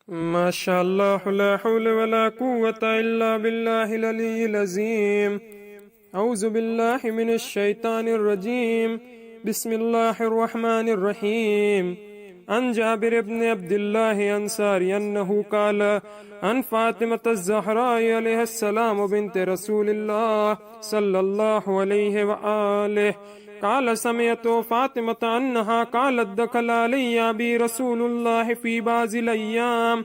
ما شاء الله لا حول ولا قوة إلا بالله العلي العظيم. أعوذ بالله من الشيطان الرجيم. بسم الله الرحمن الرحيم. عن جابر بن عبد الله أنصاري أنه قال عن فاطمة الزهراء عليه السلام بنت رسول الله صلى الله عليه وآله قال سمعت فاطمة أنها قالت دخل علي أبي رسول الله في بعض الأيام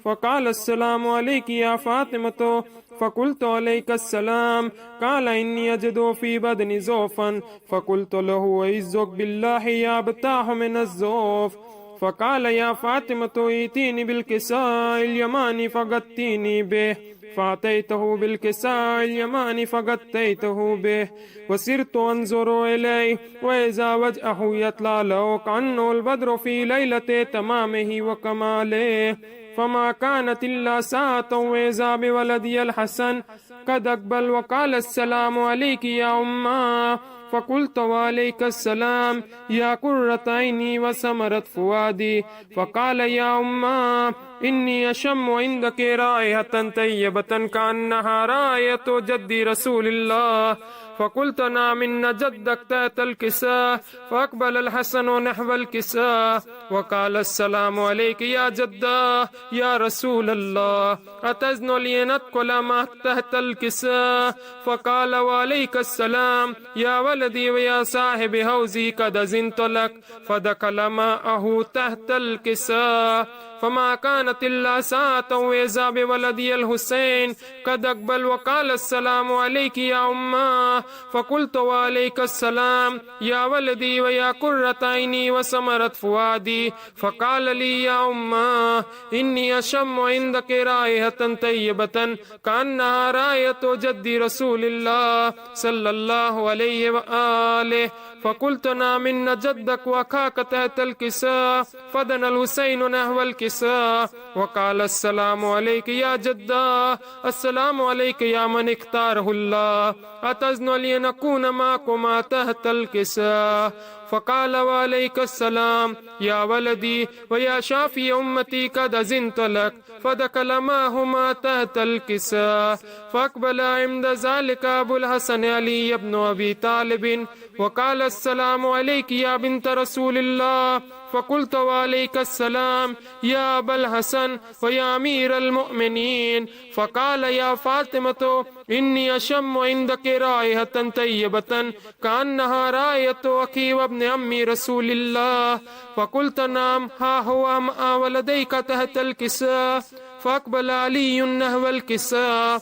فقال السلام عليك يا فاطمة فقلت عليك السلام قال إني أجد في بدني زوفا فقلت له أعزك بالله يا أبتاه من الزوف فقال يا فاطمة ائتيني بالكساء اليماني فغطيني به فأتيته بالكساء اليماني فغطيته به وصرت أنظر إليه وإذا وجهه يطلع له كأنه البدر في ليلة تمامه وكماله فما كانت إلا ساعة وإذا بولدي الحسن قد أقبل وقال السلام عليك يا أمه فقلت وعليك السلام يا قرة عيني وثمرة فؤادي فقال يا أمه إني أشم عندك رائحة طيبة كأنها رائحة جد رسول الله فقلت نعم إن جدك تحت الكساء فأقبل الحسن نحو الكساء وقال السلام عليك يا جدة يا رسول الله أتزن لي ندخل معك تحت الكساء فقال وعليك السلام يا ولدي ويا صاحب حوزي قد أذنت لك فدخل معه تحت الكساء فما كانت إلا ساعة وإذا بولدي الحسين قد أقبل وقال السلام عليك يا أمه فقلت وعليك السلام يا ولدي ويا قرة عيني وثمرة فؤادي فقال لي يا أمه إني أشم عندك رائحة طيبة كأنها رائحة جد رسول الله صلى الله عليه وآله فقلت نعم إن جدك وأخاك تحت الكساء فدنا الحسين نحو الكساء وقال السلام عليك يا جدة السلام عليك يا من اختاره الله أتزن لنكون معكما تحت الكساء فقال وعليك السلام يا ولدي ويا شافي أمتي قد أذنت لك فدخل معهما تحت الكساء فأقبل عند ذلك أبو الحسن علي بن أبي طالب وقال السلام عليك يا بنت رسول الله فقلت وعليك السلام يا أبا الحسن ويا أمير المؤمنين فقال يا فاطمة إني أشم عندك رائحة طيبة كأنها رائحة أخي وابن عمي رسول الله فقلت نعم ها هو مع ولديك تحت الكساء فأقبل علي نحو الكساء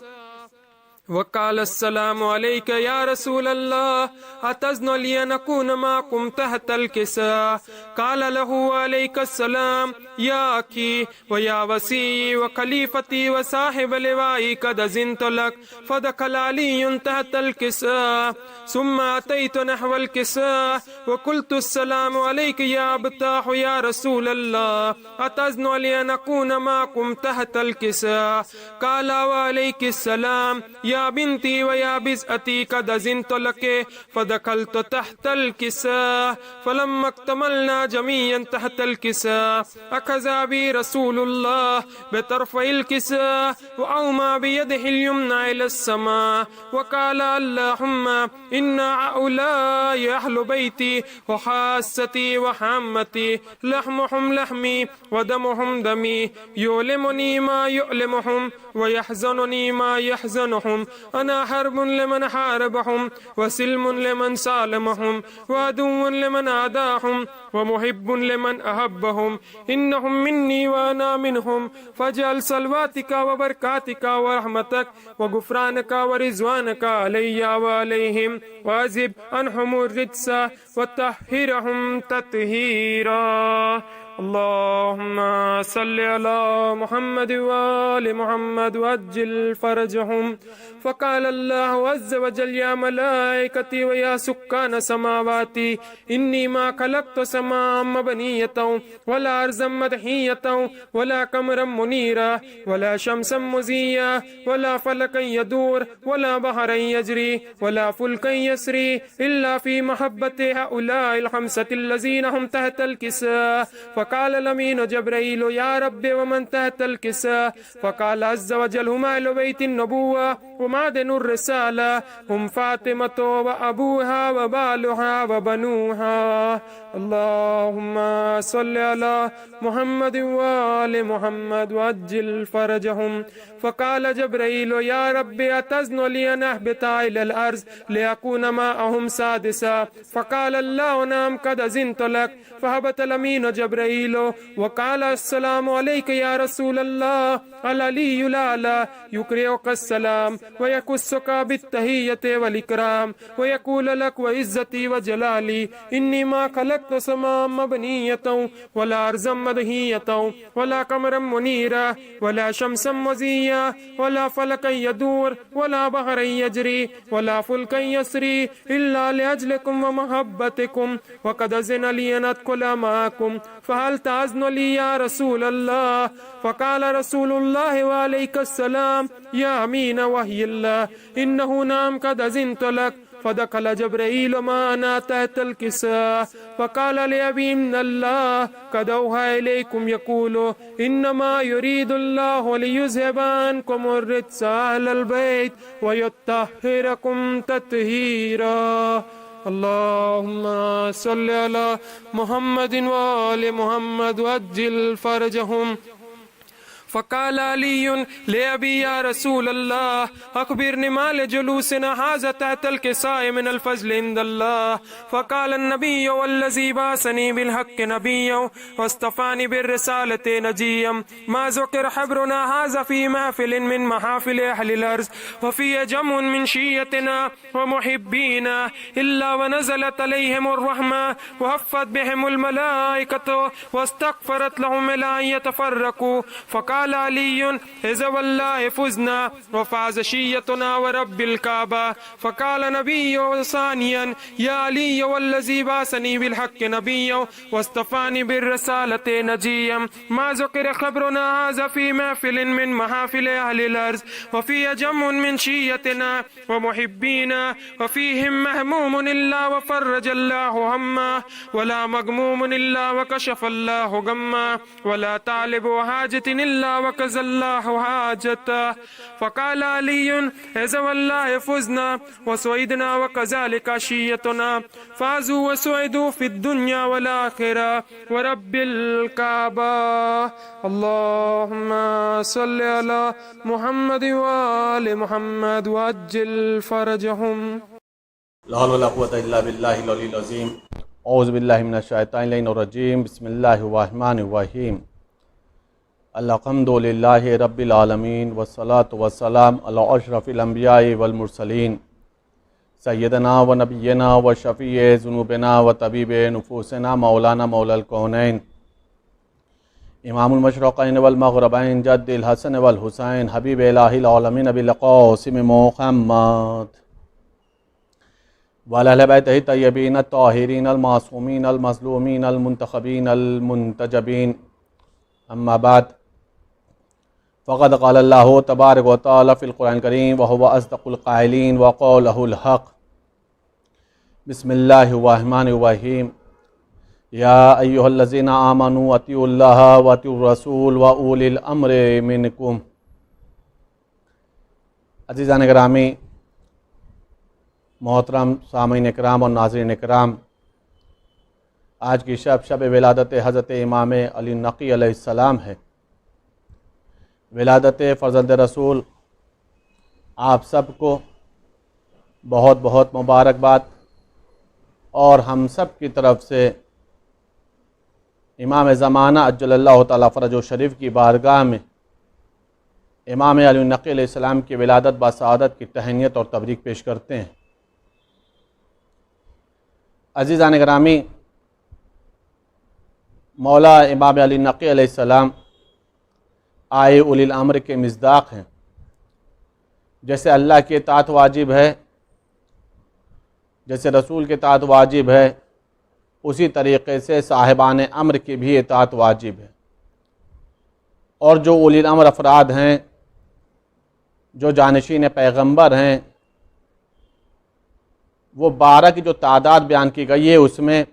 وقال السلام عليك يا رسول الله أتزن لي نكون معكم تحت الكساء قال له عليك السلام يا أخي ويا وسيي وخليفتي وصاحب لوائي قد أذنت لك فدخل علي تحت الكساء ثم أتيت نحو الكساء وقلت السلام عليك يا أبتاه يا رسول الله أتزن لي نكون معكم تحت الكساء قال وعليك السلام يا بنتي ويا بزأتي قد أذنت لك فدخلت تحت الكساء فلما اكتملنا جميعا تحت الكساء أخذ بي رسول الله بطرفي الكساء وأومى بيده اليمنى إلى السماء وقال اللهم إن هؤلاء أهل بيتي وحاستي وحامتي لحمهم لحمي ودمهم دمي يؤلمني ما يؤلمهم ويحزنني ما يحزنهم أنا حرب لمن حاربهم وسلم لمن سالمهم وعدو لمن عاداهم ومحب لمن أحبهم إنهم مني وأنا منهم فاجعل صلواتك وبركاتك ورحمتك وغفرانك ورضوانك علي وعليهم واذهب عنهم الرجس وطهرهم تطهيرا. اللهم صل على محمد وآل محمد وعجل فرجهم. فقال الله عز وجل يا ملائكتي ويا سكان سماواتي إني ما خلقت سماء مبنية ولا أرضا مدحية ولا قمرا منيرا ولا شمسا مزيا ولا فلكا يدور ولا بحرا يجري ولا فلكا يسري إلا في محبة هؤلاء الخمسة الذين هم تحت الكساء. فقال الأمين جبرائيل يا رب ومن تحت الكساء فقال عز وجل هم أهل بيت النبوة ومعدن الرسالة هم فاطمة وأبوها وبالها وبنوها اللهم صل على محمد وآل محمد وعجل فرجهم فقال جبرائيل يا رب أتذن لي أن أهبط إلى الأرض لأكون معهم سادسا فقال الله نعم قد أذنت لك فهبط الأمين جبرائيل وقال السلام عليك يا رسول الله العلي الأعلى يقرئك السلام ويكسك بالتحية والإكرام ويقول لك وعزتي وجلالي إني ما خلقت سماء مبنية ولا أرضا مدهية ولا قمرا منيرا ولا شمسا مزيا ولا فلكا يدور ولا بحرا يجري ولا فلكا يسري إلا لأجلكم ومحبتكم وقد أذن لي أن أدخل معكم فهل تأذن لي يا رسول الله فقال رسول الله وعليك السلام يا أمين وحي الله إنه نعم قد أذنت لك فدخل جبرائيل معنا تحت الكساء فقال لأبي إن الله قد أوحى إليكم يقول إنما يريد الله ليذهب عنكم الرجس أهل البيت ويطهركم تطهيرا اللهم صل على محمد وآل محمد وعجل فرجهم فقال علي لأبي يا رسول الله أخبرني ما لجلوسنا هذا تحت الكساء من الفضل عند الله فقال النبي والذي بعثني بالحق نبيا واصطفاني بالرسالة نجيا ما ذكر حبرنا هذا في محفل من محافل أهل الأرض وفي جمع من شيتنا ومحبينا إلا ونزلت عليهم الرحمة وهفت بهم الملائكة واستغفرت لهم إلى أن يتفرقوا فقال علي إذا والله فزنا وفاز شيتنا ورب الكعبة فقال نبي ثانيا يا علي والذي بعثني بالحق نبيا واصطفاني بالرسالة نجيا ما ذكر خبرنا هذا في محفل من محافل أهل الأرض وفي جمع من شيتنا ومحبينا وفيهم مهموم إلا وفرج الله همه ولا مغموم إلا وكشف الله غمه ولا طالب حاجة إلا وكذا الله حاجته فقال علي إذا والله فزنا وسعدنا وكذلك شيتنا فازوا وسعدوا في الدنيا والآخرة ورب الكعبة اللهم صل على محمد وآل محمد وعجل فرجهم لا حول ولا قوة إلا بالله العلي العظيم اعوذ باللہ من الشیطان الرجیم بسم اللہ الرحمن الرحیم الحمد للہ رب العالمین والصلاة والسلام علی اشرف الانبیاء والمرسلین سیدنا و نبینا و شفیع ذنوبنا و طبیب نفوسنا مولانا مولا الکونین امام المشرقین والمغربین جد الحسن والحسین حبیب الہ العالمین ابی القاسم محمد وعلی اہل بیتہ الطیبین الطاہرین المعصومین المظلومین المنتخبین المنتجبین اما بعد فقد قال اللہ تبارک و تعالی فی القرآن الکریم وهو اصدق القائلین وقولہ الحق بسم اللہ الرحمن الرحیم یا ایہا الذین آمنوا اطیعوا اللہ واطیعوا الرسول واولی الامر منکم عزیزان گرامی، محترم سامعین اکرام اور ناظرین اکرام، آج کی شب ولادت حضرت امام علی نقی علیہ السلام ہے۔ ولادت فرزند رسول آپ سب کو بہت بہت مبارکباد، اور ہم سب کی طرف سے امام زمانہ عجل اللہ تعالیٰ فرجہ شریف کی بارگاہ میں امام علی نقی علیہ السلام کی ولادت بسعادت کی تہنیت اور تبریک پیش کرتے ہیں۔ عزیزان گرامی، مولا امام علی نقی علیہ السلام آئے اولی الامر کے مصداق ہیں۔ جیسے اللہ کی اطاعت واجب ہے، جیسے رسول کی اطاعت واجب ہے، اسی طریقے سے صاحبان امر کی بھی اطاعت واجب ہے۔ اور جو اولی الامر افراد ہیں، جو جانشین پیغمبر ہیں، وہ 12 کی جو تعداد بیان کی گئی ہے، اس میں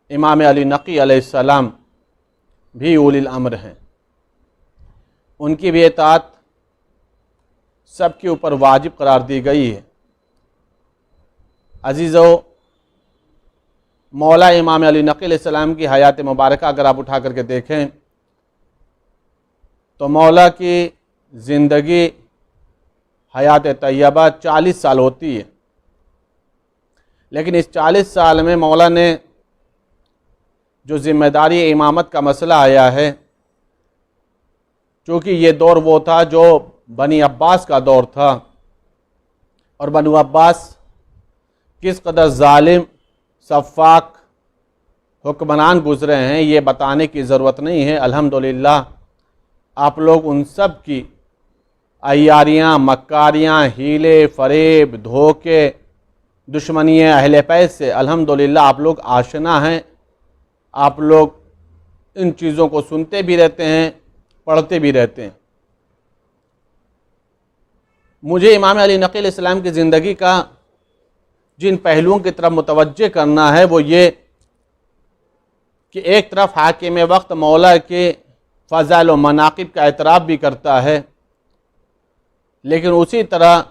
امام علی نقی علیہ السلام بھی اولی الامر ہیں، ان کی بھی اطاعت سب کے اوپر واجب قرار دی گئی ہے۔ عزیزو، مولا امام علی نقی علیہ السلام کی حیات مبارکہ اگر آپ اٹھا کر کے دیکھیں تو مولا کی زندگی حیات طیبہ 40 سال ہوتی ہے، لیکن اس 40 سال میں مولا نے جو ذمہ داری امامت کا مسئلہ آیا ہے، چونکہ یہ دور وہ تھا جو بنی عباس کا دور تھا، اور بنو عباس کس قدر ظالم سفاک حکمران گزرے ہیں یہ بتانے کی ضرورت نہیں ہے۔ الحمدللہ آپ لوگ ان سب کی عیاریاں، مکاریاں، ہیلے، فریب، دھوکے، دشمنیاں اہل بیت سے الحمدللہ آپ لوگ آشنا ہیں، آپ لوگ ان چیزوں کو سنتے بھی رہتے ہیں، پڑھتے بھی رہتے ہیں۔ مجھے امام علی نقی علیہ السلام کی زندگی کا جن پہلوؤں کی طرف متوجہ کرنا ہے وہ یہ کہ ایک طرف حاکم وقت مولا کے فضائل و مناقب کا اعتراف بھی کرتا ہے، لیکن اسی طرح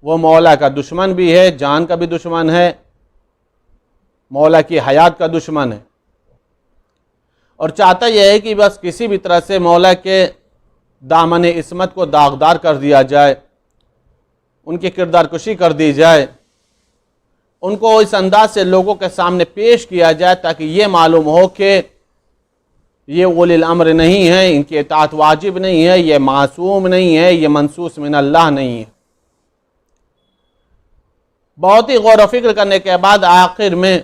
وہ مولا کا دشمن بھی ہے، جان کا بھی دشمن ہے، مولا کی حیات کا دشمن ہے، اور چاہتا یہ ہے کہ بس کسی بھی طرح سے مولا کے دامن عصمت کو داغدار کر دیا جائے، ان کی کردار کشی کر دی جائے، ان کو اس انداز سے لوگوں کے سامنے پیش کیا جائے تاکہ یہ معلوم ہو کہ یہ اولی الامر نہیں ہے، ان کی اطاعت واجب نہیں ہے، یہ معصوم نہیں ہے، یہ منصوص من اللہ نہیں ہے۔ بہت ہی غور و فکر کرنے کے بعد آخر میں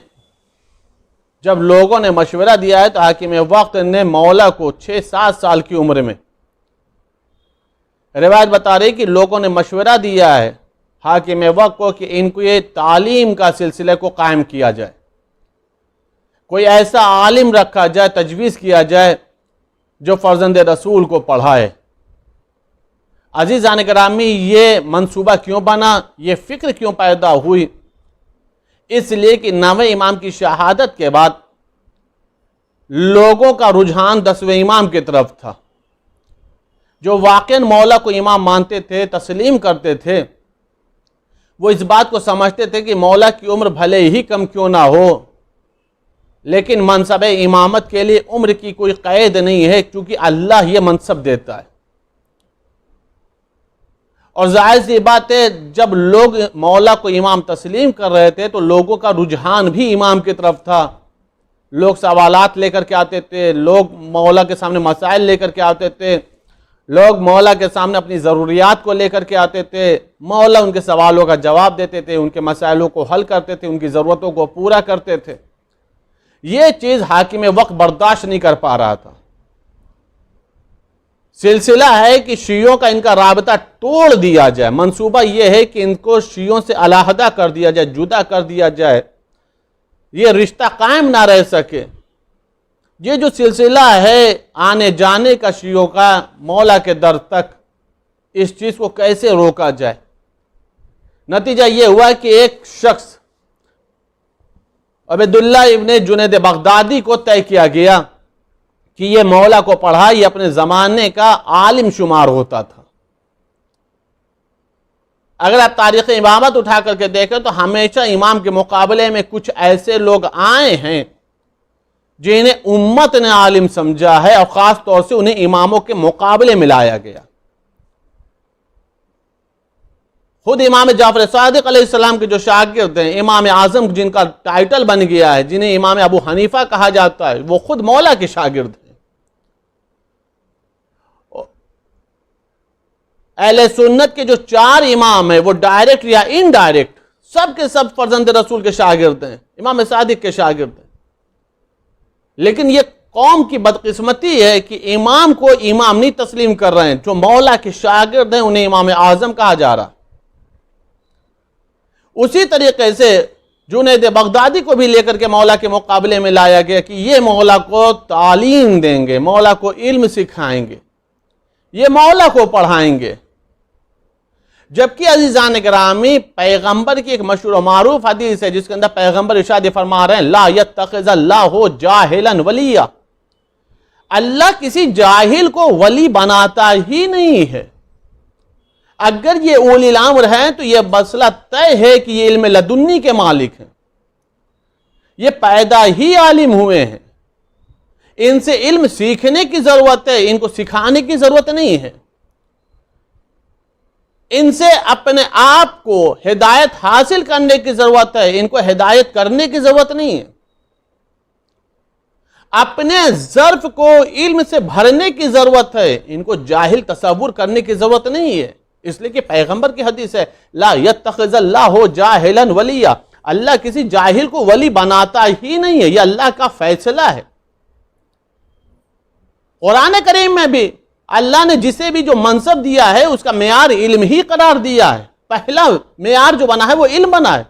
جب لوگوں نے مشورہ دیا ہے تو حاکم وقت نے مولا کو 6-7 سال کی عمر میں، روایت بتا رہی کہ لوگوں نے مشورہ دیا ہے حاکم وقت کو کہ ان کو یہ تعلیم کا سلسلے کو قائم کیا جائے، کوئی ایسا عالم رکھا جائے، تجویز کیا جائے جو فرزند رسول کو پڑھائے۔ عزیزان گرامی، یہ منصوبہ کیوں بنا، یہ فکر کیوں پیدا ہوئی؟ اس لیے کہ 9ویں امام کی شہادت کے بعد لوگوں کا رجحان 10ویں امام کی طرف تھا، جو واقعاً مولا کو امام مانتے تھے، تسلیم کرتے تھے، وہ اس بات کو سمجھتے تھے کہ مولا کی عمر بھلے ہی کم کیوں نہ ہو، لیکن منصب امامت کے لیے عمر کی کوئی قید نہیں ہے، کیونکہ اللہ یہ منصب دیتا ہے۔ اور ظاہر سی بات ہے جب لوگ مولا کو امام تسلیم کر رہے تھے تو لوگوں کا رجحان بھی امام کی طرف تھا، لوگ سوالات لے کر کے آتے تھے، لوگ مولا کے سامنے مسائل لے کر کے آتے تھے، لوگ مولا کے سامنے اپنی ضروریات کو لے کر کے آتے تھے، مولا ان کے سوالوں کا جواب دیتے تھے، ان کے مسائلوں کو حل کرتے تھے، ان کی ضرورتوں کو پورا کرتے تھے۔ یہ چیز حاکم وقت برداشت نہیں کر پا رہا تھا۔ سلسلہ ہے کہ شیعوں کا ان کا رابطہ توڑ دیا جائے، منصوبہ یہ ہے کہ ان کو شیعوں سے علیحدہ کر دیا جائے، جدا کر دیا جائے، یہ رشتہ قائم نہ رہ سکے۔ یہ جو سلسلہ ہے آنے جانے کا شیعوں کا مولا کے در تک، اس چیز کو کیسے روکا جائے؟ نتیجہ یہ ہوا کہ ایک شخص عبیداللہ ابن جنید بغدادی کو طے کیا گیا کہ یہ مولا کو پڑھا، یہ اپنے زمانے کا عالم شمار ہوتا تھا۔ اگر آپ تاریخ امامت اٹھا کر کے دیکھیں تو ہمیشہ امام کے مقابلے میں کچھ ایسے لوگ آئے ہیں جنہیں امت نے عالم سمجھا ہے، اور خاص طور سے انہیں اماموں کے مقابلے میں لایا گیا۔ خود امام جعفر صادق علیہ السلام کے جو شاگرد ہیں، امام اعظم جن کا ٹائٹل بن گیا ہے، جنہیں امام ابو حنیفہ کہا جاتا ہے، وہ خود مولا کے شاگرد ہیں۔ اہل سنت کے جو 4 امام ہیں وہ ڈائریکٹ یا انڈائریکٹ سب کے سب فرزند رسول کے شاگرد ہیں، امام صادق کے شاگرد ہیں۔ لیکن یہ قوم کی بدقسمتی ہے کہ امام کو امام نہیں تسلیم کر رہے ہیں، جو مولا کے شاگرد ہیں انہیں امام اعظم کہا جا رہا۔ اسی طریقے سے جنید بغدادی کو بھی لے کر کے مولا کے مقابلے میں لایا گیا کہ یہ مولا کو تعلیم دیں گے، مولا کو علم سکھائیں گے، یہ مولا کو پڑھائیں گے۔ جبکہ عزیزان گرامی، پیغمبر کی ایک مشہور و معروف حدیث ہے جس کے اندر پیغمبر ارشاد فرما رہے ہیں لا یتخذ اللہ جاہلا ولیا، اللہ کسی جاہل کو ولی بناتا ہی نہیں ہے. اگر یہ اولی الامر ہیں تو یہ مسئلہ طے ہے کہ یہ علم لدنی کے مالک ہیں. یہ پیدا ہی عالم ہوئے ہیں. ان سے علم سیکھنے کی ضرورت ہے، ان کو سکھانے کی ضرورت نہیں ہے. ان سے اپنے آپ کو ہدایت حاصل کرنے کی ضرورت ہے، ان کو ہدایت کرنے کی ضرورت نہیں ہے. اپنے ظرف کو علم سے بھرنے کی ضرورت ہے، ان کو جاہل تصور کرنے کی ضرورت نہیں ہے. اس لیے کہ پیغمبر کی حدیث ہے لا یتخذ اللہ جاہلا ولیا، اللہ کسی جاہل کو ولی بناتا ہی نہیں ہے. یہ اللہ کا فیصلہ ہے. قرآن کریم میں بھی اللہ نے جسے بھی جو منصب دیا ہے اس کا معیار علم ہی قرار دیا ہے. پہلا معیار جو بنا ہے وہ علم بنا ہے.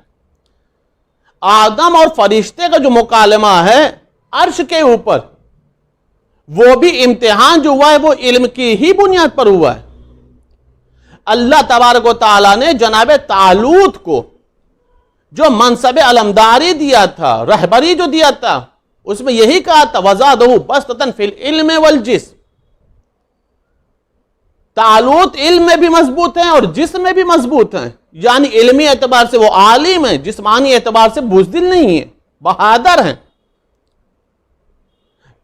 آدم اور فرشتے کا جو مکالمہ ہے عرش کے اوپر، وہ بھی امتحان جو ہوا ہے وہ علم کی ہی بنیاد پر ہوا ہے. اللہ تبارک و تعالیٰ نے جناب طالوت کو جو منصب علمداری دیا تھا، رہبری جو دیا تھا، اس میں یہی کہا تھا وَزَادَهُ بَسْطَةً فِي الْعِلْمِ وَالْجِسْمِ. طالوت علم میں بھی مضبوط ہیں اور جسم میں بھی مضبوط ہیں، یعنی علمی اعتبار سے وہ عالم ہیں، جسمانی اعتبار سے بزدل نہیں ہیں، بہادر ہیں.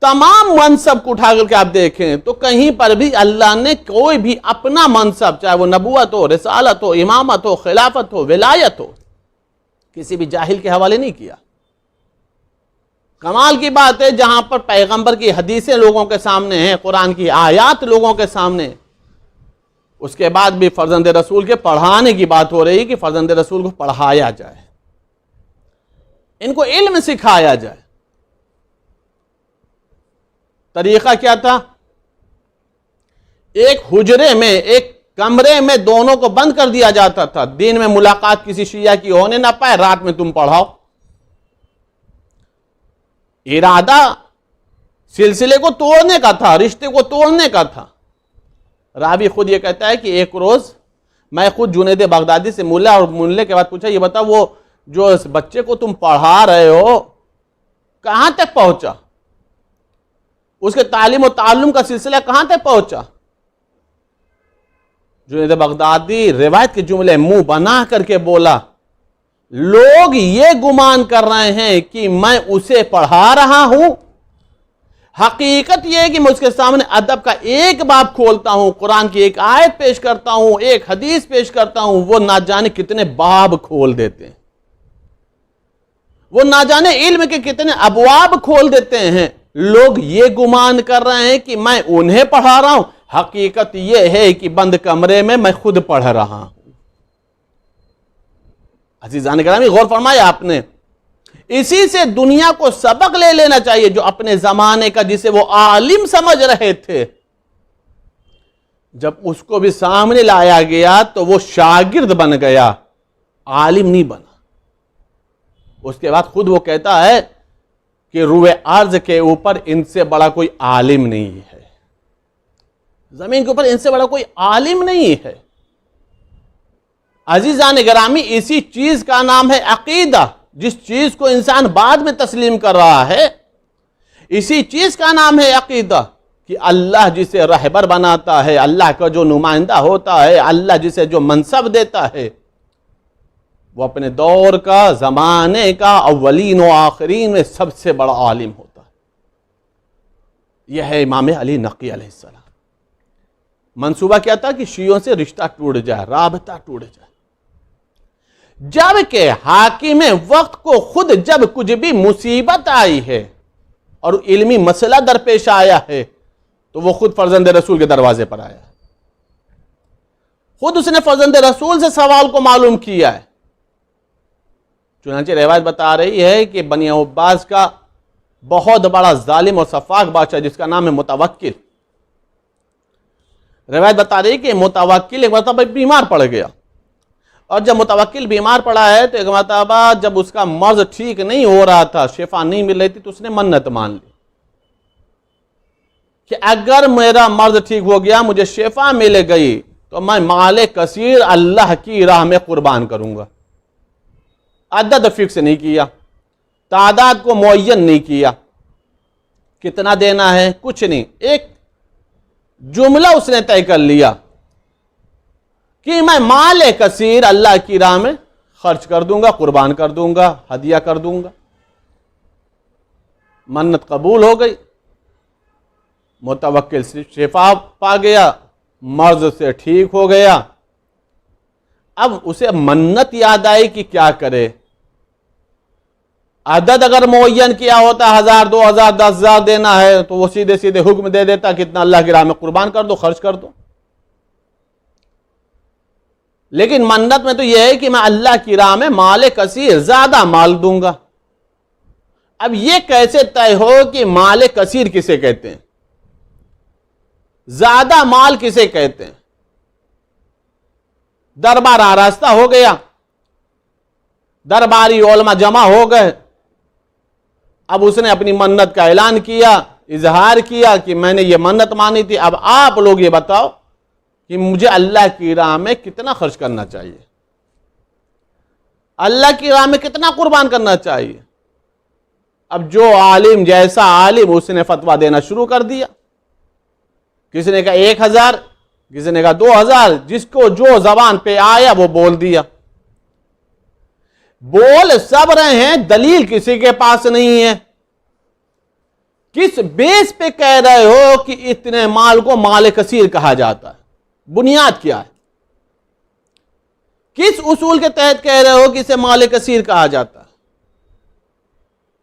تمام منصب کو اٹھا کر کے آپ دیکھیں تو کہیں پر بھی اللہ نے کوئی بھی اپنا منصب، چاہے وہ نبوت ہو، رسالت ہو، امامت ہو، خلافت ہو، ولایت ہو، کسی بھی جاہل کے حوالے نہیں کیا. کمال کی بات ہے جہاں پر پیغمبر کی حدیثیں لوگوں کے سامنے ہیں، قرآن کی آیات لوگوں کے سامنے، اس کے بعد بھی فرزند رسول کے پڑھانے کی بات ہو رہی کہ فرزند رسول کو پڑھایا جائے، ان کو علم سکھایا جائے. طریقہ کیا تھا؟ ایک حجرے میں، ایک کمرے میں دونوں کو بند کر دیا جاتا تھا. دن میں ملاقات کسی شیعہ کی ہونے نہ پائے، رات میں تم پڑھاؤ. ارادہ سلسلے کو توڑنے کا تھا، رشتے کو توڑنے کا تھا. راوی خود یہ کہتا ہے کہ ایک روز میں خود جنید بغدادی سے ملا اور ملنے کے بعد پوچھا یہ بتا وہ جو اس بچے کو تم پڑھا رہے ہو کہاں تک پہنچا، اس کے تعلیم و تعلم کا سلسلہ کہاں تک پہنچا؟ جنید بغدادی روایت کے جملے منہ بنا کر کے بولا لوگ یہ گمان کر رہے ہیں کہ میں اسے پڑھا رہا ہوں، حقیقت یہ ہے کہ میں اس کے سامنے ادب کا ایک باب کھولتا ہوں، قرآن کی ایک آیت پیش کرتا ہوں، ایک حدیث پیش کرتا ہوں، وہ نہ جانے کتنے باب کھول دیتے ہیں، وہ نہ جانے علم کے کتنے ابواب کھول دیتے ہیں. لوگ یہ گمان کر رہے ہیں کہ میں انہیں پڑھا رہا ہوں، حقیقت یہ ہے کہ بند کمرے میں میں خود پڑھ رہا ہوں. عزیزان گرامی غور فرمایا آپ نے. اسی سے دنیا کو سبق لے لینا چاہیے جو اپنے زمانے کا جسے وہ عالم سمجھ رہے تھے، جب اس کو بھی سامنے لایا گیا تو وہ شاگرد بن گیا، عالم نہیں بنا. اس کے بعد خود وہ کہتا ہے کہ روئے ارض کے اوپر ان سے بڑا کوئی عالم نہیں ہے، زمین کے اوپر ان سے بڑا کوئی عالم نہیں ہے. عزیزان گرامی اسی چیز کا نام ہے عقیدہ. جس چیز کو انسان بعد میں تسلیم کر رہا ہے اسی چیز کا نام ہے عقیدہ، کہ اللہ جسے رہبر بناتا ہے، اللہ کا جو نمائندہ ہوتا ہے، اللہ جسے جو منصب دیتا ہے، وہ اپنے دور کا، زمانے کا، اولین و آخرین میں سب سے بڑا عالم ہوتا ہے. یہ ہے امام علی نقی علیہ السلام. منصوبہ کیا تھا کہ شیعوں سے رشتہ ٹوٹ جائے، رابطہ ٹوٹ جائے. جبکہ حاکم وقت کو خود جب کچھ بھی مصیبت آئی ہے اور علمی مسئلہ درپیش آیا ہے تو وہ خود فرزند رسول کے دروازے پر آیا ہے. خود اس نے فرزند رسول سے سوال کو معلوم کیا ہے. چنانچہ روایت بتا رہی ہے کہ بنی عباس کا بہت بڑا ظالم اور سفاک بادشاہ جس کا نام ہے متوکل، روایت بتا رہی ہے کہ متوکل ایک مرتبہ بیمار پڑ گیا، اور جب متوکل بیمار پڑا ہے تو ایک مرتبہ جب اس کا مرض ٹھیک نہیں ہو رہا تھا، شفا نہیں مل رہی تھی، تو اس نے منت مان لی کہ اگر میرا مرض ٹھیک ہو گیا، مجھے شفا مل گئی تو میں مال کثیر اللہ کی راہ میں قربان کروں گا. عدد فکس نہیں کیا، تعداد کو معین نہیں کیا. کتنا دینا ہے؟ کچھ نہیں، ایک جملہ اس نے طے کر لیا کہ میں مال کثیر اللہ کی راہ میں خرچ کر دوں گا، قربان کر دوں گا، ہدیہ کر دوں گا۔ منت قبول ہو گئی، متوکل سے شفا پا گیا، مرض سے ٹھیک ہو گیا۔ اب اسے منت یاد آئی کہ کیا کرے۔ عدد اگر معین کیا ہوتا 1000 2000 10,000 دینا ہے تو وہ سیدھے سیدھے حکم دے دیتا کہ اتنا اللہ کی راہ میں قربان کر دو، خرچ کر دو۔ لیکن منت میں تو یہ ہے کہ میں اللہ کی راہ میں مال کثیر، زیادہ مال دوں گا۔ اب یہ کیسے طے ہو کہ مال کثیر کسے کہتے ہیں، زیادہ مال کسے کہتے ہیں؟ دربار آراستہ ہو گیا، درباری علماء جمع ہو گئے، اب اس نے اپنی منت کا اعلان کیا، اظہار کیا کہ میں نے یہ منت مانی تھی، اب آپ لوگ یہ بتاؤ کہ مجھے اللہ کی راہ میں کتنا خرچ کرنا چاہیے، اللہ کی راہ میں کتنا قربان کرنا چاہیے۔ اب جو عالم جیسا عالم اس نے فتویٰ دینا شروع کر دیا، کسی نے کہا 1000، کسی نے کہا 2000، جس کو جو زبان پہ آیا وہ بول دیا۔ بول سب رہے ہیں، دلیل کسی کے پاس نہیں ہے۔ کس بیس پہ کہہ رہے ہو کہ اتنے مال کو مال کثیر کہا جاتا ہے؟ بنیاد کیا ہے؟ کس اصول کے تحت کہہ رہے ہو کہ اسے مال کثیر کہا جاتا ہے؟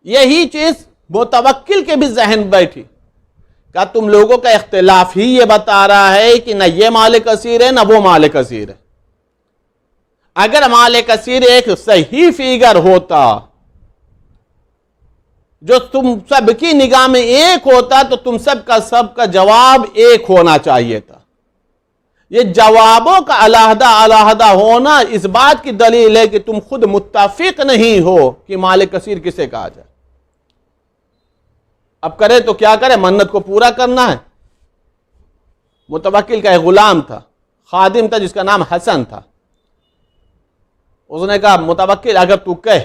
یہی چیز متوکل کے بھی ذہن بیٹھی، کہا تم لوگوں کا اختلاف ہی یہ بتا رہا ہے کہ نہ یہ مال کثیر ہے نہ وہ مال کثیر ہے۔ اگر مال کثیر ایک صحیح فیگر ہوتا جو تم سب کی نگاہ میں ایک ہوتا تو تم سب کا جواب ایک ہونا چاہیے تھا۔ یہ جوابوں کا علیحدہ علیحدہ ہونا اس بات کی دلیل ہے کہ تم خود متفق نہیں ہو کہ مال کثیر کسے کہا جائے۔ اب کرے تو کیا کرے، منت کو پورا کرنا ہے۔ متوکل کا ایک غلام تھا، خادم تھا، جس کا نام حسن تھا۔ اس نے کہا متوکل اگر تو کہے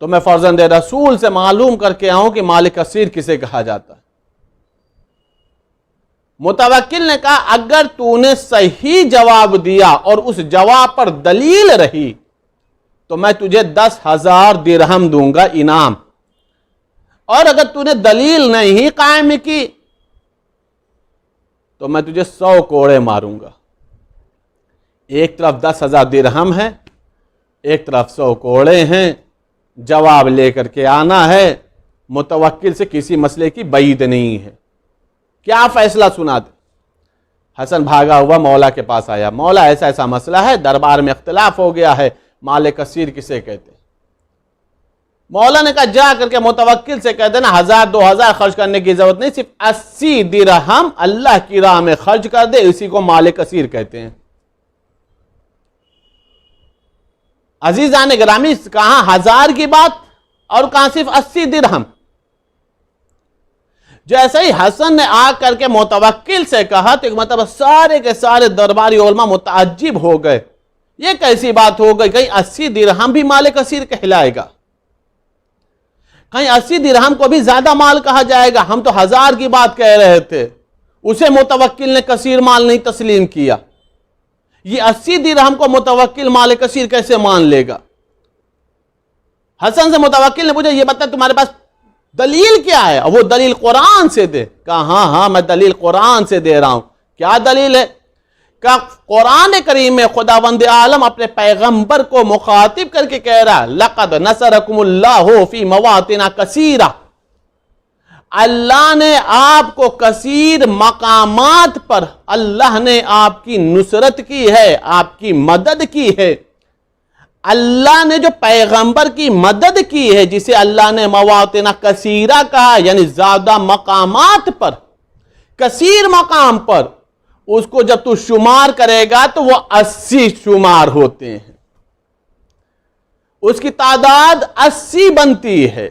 تو میں فرزند رسول سے معلوم کر کے آؤں کہ مال کثیر کسے کہا جاتا ہے۔ متوکل نے کہا اگر تو نے صحیح جواب دیا اور اس جواب پر دلیل رہی تو میں تجھے 10,000 درہم دوں گا انعام، اور اگر تو نے دلیل نہیں قائم کی تو میں تجھے 100 کوڑے ماروں گا۔ ایک طرف 10,000 درہم ہے، ایک طرف 100 کوڑے ہیں، جواب لے کر کے آنا ہے۔ متوکل سے کسی مسئلے کی بعید نہیں ہے، کیا فیصلہ سنا دے۔ حسن بھاگا ہوا مولا کے پاس آیا، مولا ایسا ایسا مسئلہ ہے، دربار میں اختلاف ہو گیا ہے، مال کثیر کسے کہتے ہیں؟ مولا نے کہا جا کر کے متوکل سے کہہ دینا 1000 2000 خرچ کرنے کی ضرورت نہیں، صرف 80 درہم اللہ کی راہ میں خرچ کر دے، اسی کو مال کثیر کہتے ہیں۔ عزیزان گرامی، کہاں 1000 کی بات اور کہاں صرف 80 درہم۔ جیسے ہی حسن نے آ کر کے متوکل سے کہا تو مطلب سارے کے سارے درباری علماء متعجب ہو گئے، یہ کیسی بات ہو گئی؟ کہیں 80 درہم بھی مال کثیر کہلائے گا؟ کہیں 80 درہم کو بھی زیادہ مال کہا جائے گا؟ ہم تو 1000 کی بات کہہ رہے تھے، اسے متوکل نے کثیر مال نہیں تسلیم کیا، یہ 80 درہم کو متوکل مال کثیر کیسے مان لے گا؟ حسن سے متوکل نے پوچھا یہ بتا تمہارے پاس دلیل کیا ہے؟ وہ دلیل قرآن سے دے۔ کہا ہاں میں دلیل قرآن سے دے رہا ہوں۔ کیا دلیل ہے؟ کہ قرآن کریم میں خداوند عالم اپنے پیغمبر کو مخاطب کر کے کہہ رہا لَقَدْ نَصَرَكُمُ اللَّهُ فِي مَوَاطِنَ كَثِيرَةٍ، اللہ نے آپ کو کثیر مقامات پر اللہ نے آپ کی نصرت کی ہے، آپ کی مدد کی ہے۔ اللہ نے جو پیغمبر کی مدد کی ہے، جسے اللہ نے مواطن کثیرہ کہا، یعنی زیادہ مقامات پر، کثیر مقام پر، اس کو جب تو شمار کرے گا تو وہ 80 شمار ہوتے ہیں، اس کی تعداد 80 بنتی ہے۔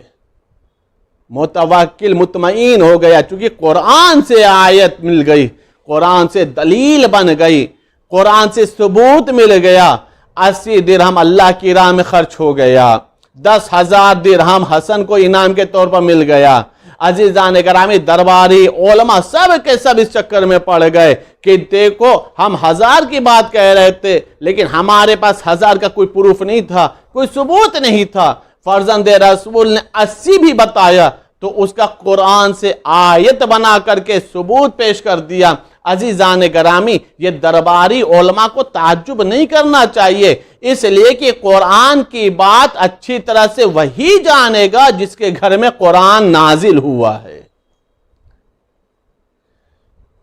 متوکل مطمئن ہو گیا، چونکہ قرآن سے آیت مل گئی، قرآن سے دلیل بن گئی، قرآن سے ثبوت مل گیا۔ 80 درہم اللہ کی راہ میں خرچ ہو گیا، 10,000 درہم حسن کو انعام کے طور پر مل گیا۔ عزیزان گرامی درباری علماء سب کے سب اس چکر میں پڑ گئے کہ دیکھو ہم 1000 کی بات کہہ رہے تھے لیکن ہمارے پاس 1000 کا کوئی پروف نہیں تھا، کوئی ثبوت نہیں تھا۔ فرزند رسول نے 80 بھی بتایا تو اس کا قرآن سے آیت بنا کر کے ثبوت پیش کر دیا۔ عزیزان گرامی یہ درباری علماء کو تعجب نہیں کرنا چاہیے، اس لیے کہ قرآن کی بات اچھی طرح سے وہی جانے گا جس کے گھر میں قرآن نازل ہوا ہے۔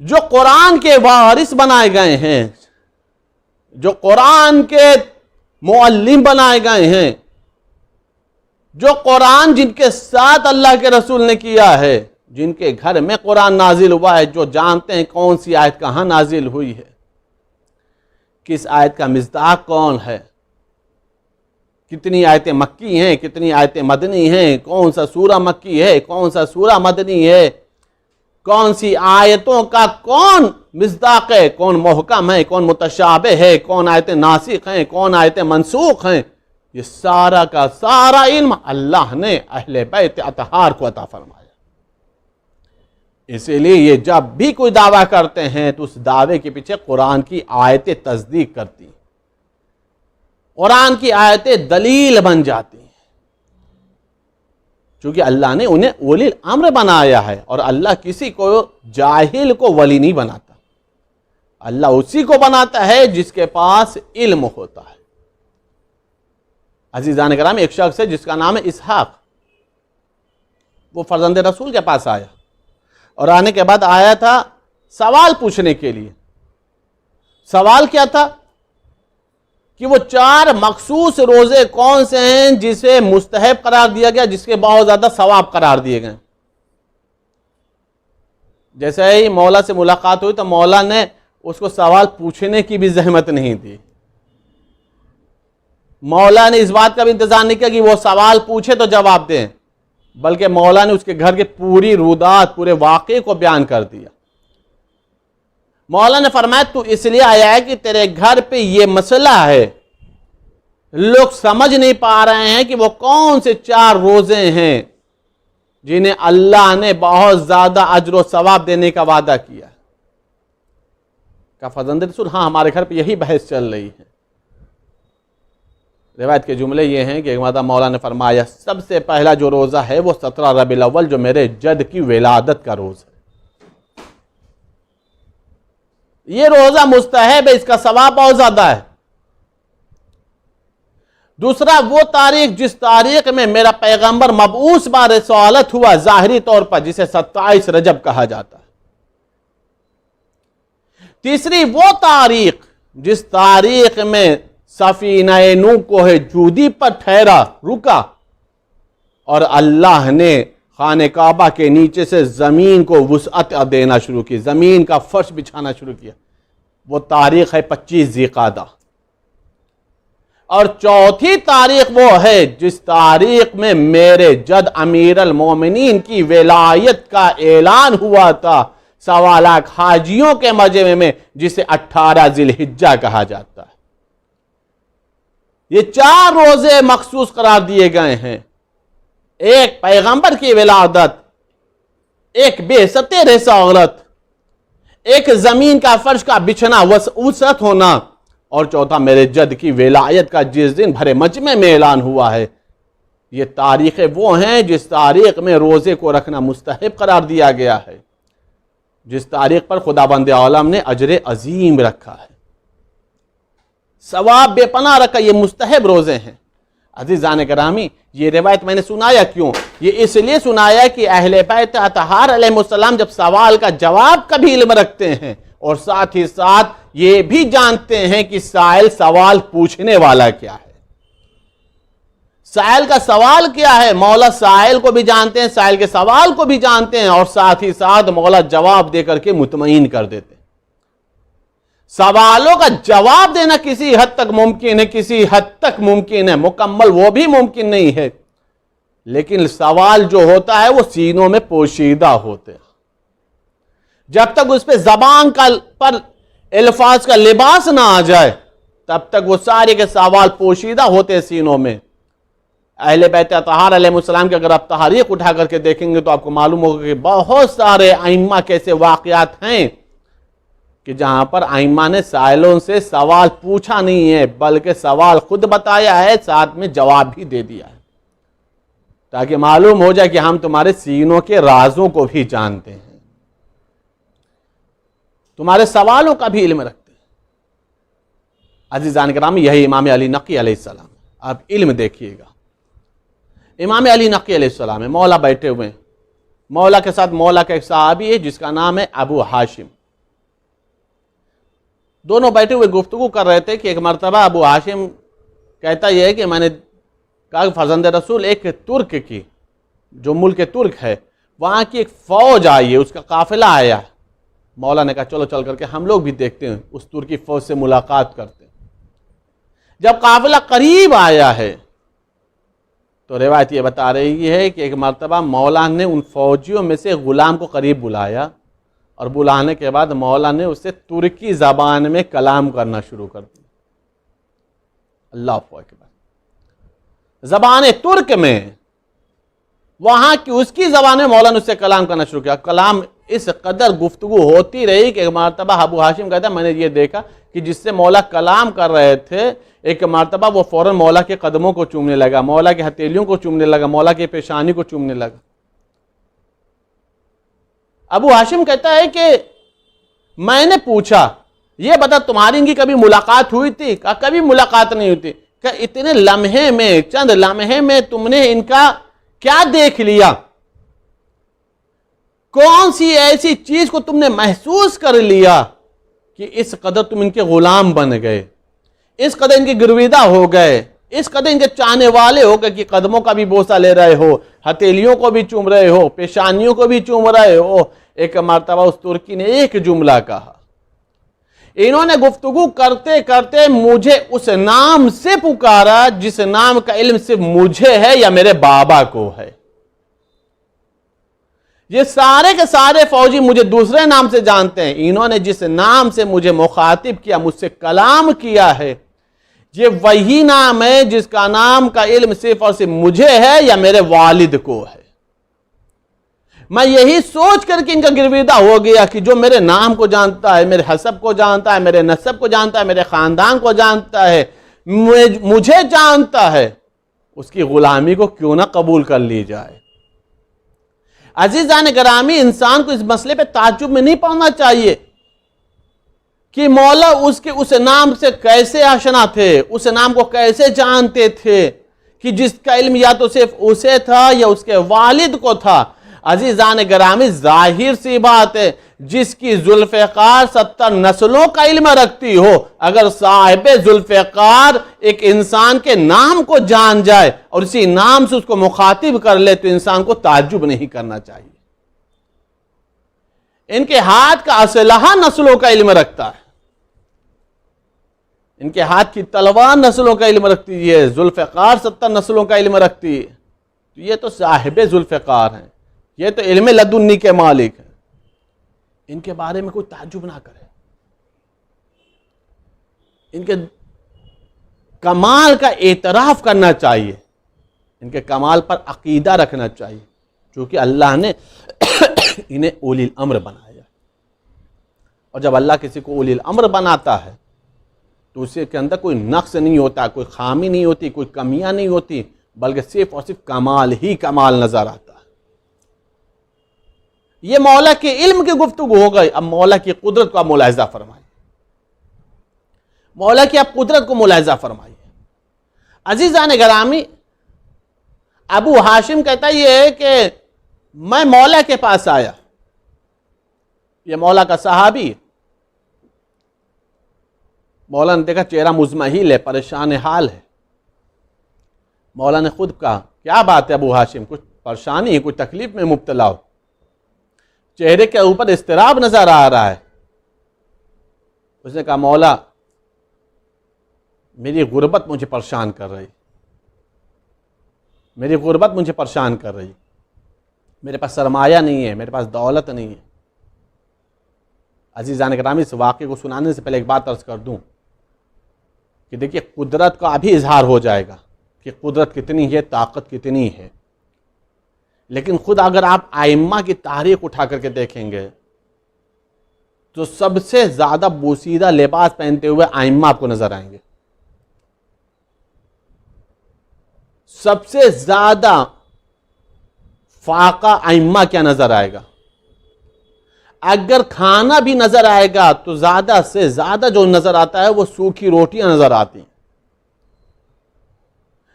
جو قرآن کے وارث بنائے گئے ہیں، جو قرآن کے معلم بنائے گئے ہیں، جو قرآن جن کے ساتھ اللہ کے رسول نے کیا ہے، جن کے گھر میں قرآن نازل ہوا ہے، جو جانتے ہیں کون سی آیت کہاں نازل ہوئی ہے، کس آیت کا مصداق کون ہے، کتنی آیتیں مکی ہیں، کتنی آیتیں مدنی ہیں، کون سا سورہ مکی ہے، کون سا سورہ مدنی ہے، کون سی آیتوں کا کون مصداق ہے، کون محکم ہے، کون متشابہ ہے، کون آیتیں ناسخ ہیں، کون آیتیں منسوخ ہیں، یہ سارا کا سارا علم اللہ نے اہل بیت اطہار کو عطا فرمایا۔ اسی لیے یہ جب بھی کوئی دعویٰ کرتے ہیں تو اس دعوے کے پیچھے قرآن کی آیتیں تصدیق کرتی ہیں، قرآن کی آیتیں دلیل بن جاتی ہیں، چونکہ اللہ نے انہیں اولی الامر بنایا ہے، اور اللہ کسی کو جاہل کو ولی نہیں بناتا، اللہ اسی کو بناتا ہے جس کے پاس علم ہوتا ہے۔ عزیزان کرام، ایک شخص ہے جس کا نام ہے اسحاق، وہ فرزند رسول کے پاس آیا، اور آنے کے بعد آیا تھا سوال پوچھنے کے لیے۔ سوال کیا تھا کہ وہ 4 مخصوص روزے کون سے ہیں جسے مستحب قرار دیا گیا، جس کے بہت زیادہ ثواب قرار دیے گئے۔ جیسے ہی مولا سے ملاقات ہوئی تو مولا نے اس کو سوال پوچھنے کی بھی زحمت نہیں دی، مولا نے اس بات کا بھی انتظار نہیں کیا کہ وہ سوال پوچھے تو جواب دیں، بلکہ مولا نے اس کے گھر کے پوری رودات، پورے واقعے کو بیان کر دیا۔ مولا نے فرمایا تو اس لیے آیا ہے کہ تیرے گھر پہ یہ مسئلہ ہے، لوگ سمجھ نہیں پا رہے ہیں کہ وہ کون سے 4 روزے ہیں جنہیں اللہ نے بہت زیادہ اجر و ثواب دینے کا وعدہ کیا۔ کہا فرزند رسول ہاں ہمارے گھر پہ یہی بحث چل رہی ہے۔ روایت کے جملے یہ ہیں کہ ایک مرتبہ مولا نے فرمایا سب سے پہلا جو روزہ ہے وہ 17 ربیع الاول جو میرے جد کی ولادت کا روز ہے، یہ روزہ مستحب ہے، اس کا ثواب بہت زیادہ ہے۔ دوسرا وہ تاریخ جس تاریخ میں میرا پیغمبر مبعوث برسالت ہوا ظاہری طور پر، جسے 27 رجب کہا جاتا ہے۔ تیسری وہ تاریخ جس تاریخ میں سفینہ نوح کوہ جودی پر ٹھہرا، رکا، اور اللہ نے خانہ کعبہ کے نیچے سے زمین کو وسعت دینا شروع کی، زمین کا فرش بچھانا شروع کیا، وہ تاریخ ہے 25 ذی القعدہ۔ اور چوتھی تاریخ وہ ہے جس تاریخ میں میرے جد امیر المومنین کی ولایت کا اعلان ہوا تھا 1.25 لاکھ حاجیوں کے مجمع میں، جسے 18 ذی الحجہ کہا جاتا ہے۔ یہ 4 روزے مخصوص قرار دیے گئے ہیں، ایک پیغمبر کی ولادت، ایک بعثت رسالت، ایک زمین کا فرش کا بچھنا وسعت ہونا، اور چوتھا میرے جد کی ولایت کا جس دن بھرے مجمع میں اعلان ہوا ہے۔ یہ تاریخیں وہ ہیں جس تاریخ میں روزے کو رکھنا مستحب قرار دیا گیا ہے، جس تاریخ پر خداوند عالم نے اجر عظیم رکھا ہے، ثواب بے پناہ رکھا، یہ مستحب روزے ہیں۔ عزیزان گرامی، یہ روایت میں نے سنایا کیوں؟ یہ اس لیے سنایا کہ اہل بیت اطہار علیہ السلام جب سوال کا جواب کا بھی علم رکھتے ہیں، اور ساتھ ہی ساتھ یہ بھی جانتے ہیں کہ سائل سوال پوچھنے والا کیا ہے، سائل کا سوال کیا ہے۔ مولا سائل کو بھی جانتے ہیں، سائل کے سوال کو بھی جانتے ہیں، اور ساتھ ہی ساتھ مولا جواب دے کر کے مطمئن کر دیتے ہیں۔ سوالوں کا جواب دینا کسی حد تک ممکن ہے، کسی حد تک ممکن ہے، مکمل وہ بھی ممکن نہیں ہے، لیکن سوال جو ہوتا ہے وہ سینوں میں پوشیدہ ہوتے ہیں۔ جب تک اس پہ زبان پر الفاظ کا لباس نہ آ جائے تب تک وہ سارے کے سوال پوشیدہ ہوتے سینوں میں۔ اہل بیت اطہار علیہ السلام کے اگر آپ تاریخ اٹھا کر کے دیکھیں گے تو آپ کو معلوم ہوگا کہ بہت سارے ائمہ کے ایسے واقعات ہیں کہ جہاں پر ائمہ نے سائلوں سے سوال پوچھا نہیں ہے بلکہ سوال خود بتایا ہے، ساتھ میں جواب بھی دے دیا ہے، تاکہ معلوم ہو جائے کہ ہم تمہارے سینوں کے رازوں کو بھی جانتے ہیں، تمہارے سوالوں کا بھی علم رکھتے ہیں۔ عزیزان کرام، یہی امام علی نقی علیہ السلام، آپ علم دیکھیے گا، امام علی نقی علیہ السلام ہے، مولا بیٹھے ہوئے ہیں، مولا کے ساتھ مولا کا ایک صحابی ہے جس کا نام ہے ابو ہاشم، دونوں بیٹھے ہوئے گفتگو کر رہے تھے کہ ایک مرتبہ ابو ہاشم کہتا یہ ہے کہ میں نے کہا کہ فرزند رسول، ایک ترک کی، جو ملک ترک ہے، وہاں کی ایک فوج آئی ہے، اس کا قافلہ آیا ہے۔ مولا نے کہا چلو چل کر کے ہم لوگ بھی دیکھتے ہیں، اس ترکی فوج سے ملاقات کرتے ہیں۔ جب قافلہ قریب آیا ہے تو روایت یہ بتا رہی ہے کہ ایک مرتبہ مولا نے ان فوجیوں میں سے غلام کو قریب بلایا، اور بلانے کے بعد مولا نے اسے ترکی زبان میں کلام کرنا شروع کر دیا۔ اللہ اکبر، زبان ترک میں، وہاں کی اس کی زبان میں مولا نے اس سے کلام کرنا شروع کیا۔ کلام اس قدر گفتگو ہوتی رہی کہ ایک مرتبہ ابو ہاشم کہتا ہے میں نے یہ دیکھا کہ جس سے مولا کلام کر رہے تھے، ایک مرتبہ وہ فوراً مولا کے قدموں کو چومنے لگا، مولا کے ہتھیلیوں کو چومنے لگا، مولا کے پیشانی کو چومنے لگا۔ ابو ہاشم کہتا ہے کہ میں نے پوچھا یہ بتا تمہاری ان کی کبھی ملاقات ہوئی تھی؟ کہا کبھی ملاقات نہیں ہوئی تھی۔ کہ اتنے لمحے میں، چند لمحے میں تم نے ان کا کیا دیکھ لیا؟ کون سی ایسی چیز کو تم نے محسوس کر لیا کہ اس قدر تم ان کے غلام بن گئے، اس قدر ان کے گرویدہ ہو گئے، اس قدر ان کے چاہنے والے ہو گئے کہ قدموں کا بھی بوسہ لے رہے ہو، ہتھیلیوں کو بھی چوم رہے ہو، پیشانیوں کو بھی چوم رہے ہو؟ ایک مرتبہ اس ترکی نے ایک جملہ کہا، انہوں نے گفتگو کرتے کرتے مجھے اس نام سے پکارا جس نام کا علم صرف مجھے ہے یا میرے بابا کو ہے۔ یہ سارے کے سارے فوجی مجھے دوسرے نام سے جانتے ہیں، انہوں نے جس نام سے مجھے مخاطب کیا، مجھ سے کلام کیا ہے، یہ وہی نام ہے جس کا نام کا علم صرف اور صرف مجھے ہے یا میرے والد کو ہے۔ میں یہی سوچ کر کے ان کا گرویدہ ہو گیا کہ جو میرے نام کو جانتا ہے، میرے حسب کو جانتا ہے، میرے نسب کو جانتا ہے، میرے خاندان کو جانتا ہے، مجھے جانتا ہے، اس کی غلامی کو کیوں نہ قبول کر لی جائے۔ عزیزان گرامی، انسان کو اس مسئلے پہ تعجب میں نہیں پڑنا چاہیے کہ مولا اس نام سے کیسے آشنا تھے، اس نام کو کیسے جانتے تھے کہ جس کا علم یا تو صرف اسے تھا یا اس کے والد کو تھا۔ عزیزان گرامی، ظاہر سی بات ہے، جس کی ذوالفقار 70 نسلوں کا علم رکھتی ہو، اگر صاحب ذوالفقار ایک انسان کے نام کو جان جائے اور اسی نام سے اس کو مخاطب کر لے تو انسان کو تعجب نہیں کرنا چاہیے۔ ان کے ہاتھ کا اسلحہ نسلوں کا علم رکھتا ہے، ان کے ہاتھ کی تلوار نسلوں کا علم رکھتی ہے، ذوالفقار 70 نسلوں کا علم رکھتی ہے۔ تو یہ تو صاحب ذوالفقار ہیں، یہ تو علم لدنی کے مالک ہیں، ان کے بارے میں کوئی تعجب نہ کرے، ان کے کمال کا اعتراف کرنا چاہیے، ان کے کمال پر عقیدہ رکھنا چاہیے، چونکہ اللہ نے انہیں اولی الامر بنایا، اور جب اللہ کسی کو اولی الامر بناتا ہے تو اس کے اندر کوئی نقص نہیں ہوتا، کوئی خامی نہیں ہوتی، کوئی کمیاں نہیں ہوتی، بلکہ صرف اور صرف کمال ہی کمال نظر آتا ہے۔ یہ مولا کے علم کی گفتگو ہو گئی، اب مولا کی قدرت کو آپ ملاحظہ فرمائیے، مولا کی آپ قدرت کو ملاحظہ فرمائیے۔ عزیزان گرامی، ابو ہاشم کہتا یہ ہے کہ میں مولا کے پاس آیا، یہ مولا کا صحابی، مولا نے دیکھا چہرہ مزمحل ہے، پریشان حال ہے، مولا نے خود کہا کیا بات ہے ابو ہاشم، کچھ پریشانی ہے، کوئی تکلیف میں مبتلا ہو؟ چہرے کے اوپر اضطراب نظر آ رہا ہے۔ اس نے کہا مولا میری غربت مجھے پریشان کر رہی، میری غربت مجھے پریشان کر رہی، میرے پاس سرمایہ نہیں ہے، میرے پاس دولت نہیں ہے۔ عزیزان گرامی، اس واقعے کو سنانے سے پہلے ایک بات عرض کر دوں کہ دیکھیے قدرت کا ابھی اظہار ہو جائے گا، کہ قدرت کتنی ہے، طاقت کتنی ہے. لیکن خود اگر آپ ائمہ کی تاریخ اٹھا کر کے دیکھیں گے تو سب سے زیادہ بوسیدہ لباس پہنتے ہوئے ائمہ آپ کو نظر آئیں گے. سب سے زیادہ فاقہ ائمہ کیا نظر آئے گا؟ اگر کھانا بھی نظر آئے گا تو زیادہ سے زیادہ جو نظر آتا ہے وہ سوکھی روٹیاں نظر آتی ہیں.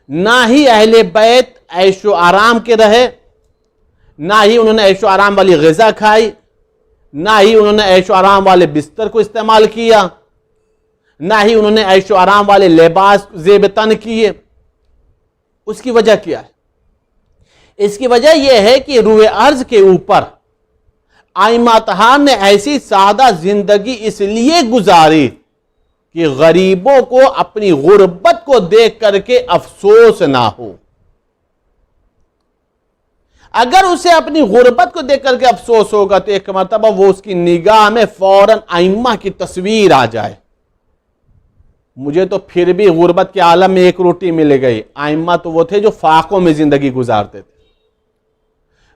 نہ ہی اہل بیت عیش و آرام کے رہے، نہ ہی انہوں نے عیش و آرام والی غذا کھائی، نہ ہی انہوں نے عیش و آرام والے بستر کو استعمال کیا، نہ ہی انہوں نے عیش و آرام والے لباس زیب تن کیے. اس کی وجہ کیا ہے؟ اس کی وجہ یہ ہے کہ روئے ارض کے اوپر ائمہ طہار نے ایسی سادہ زندگی اس لیے گزاری کہ غریبوں کو اپنی غربت کو دیکھ کر کے افسوس نہ ہو. اگر اسے اپنی غربت کو دیکھ کر کے افسوس ہوگا تو ایک مرتبہ وہ اس کی نگاہ میں فوراً ائمہ کی تصویر آ جائے. مجھے تو پھر بھی غربت کے عالم میں ایک روٹی مل گئی. ائمہ تو وہ تھے جو فاقوں میں زندگی گزارتے تھے.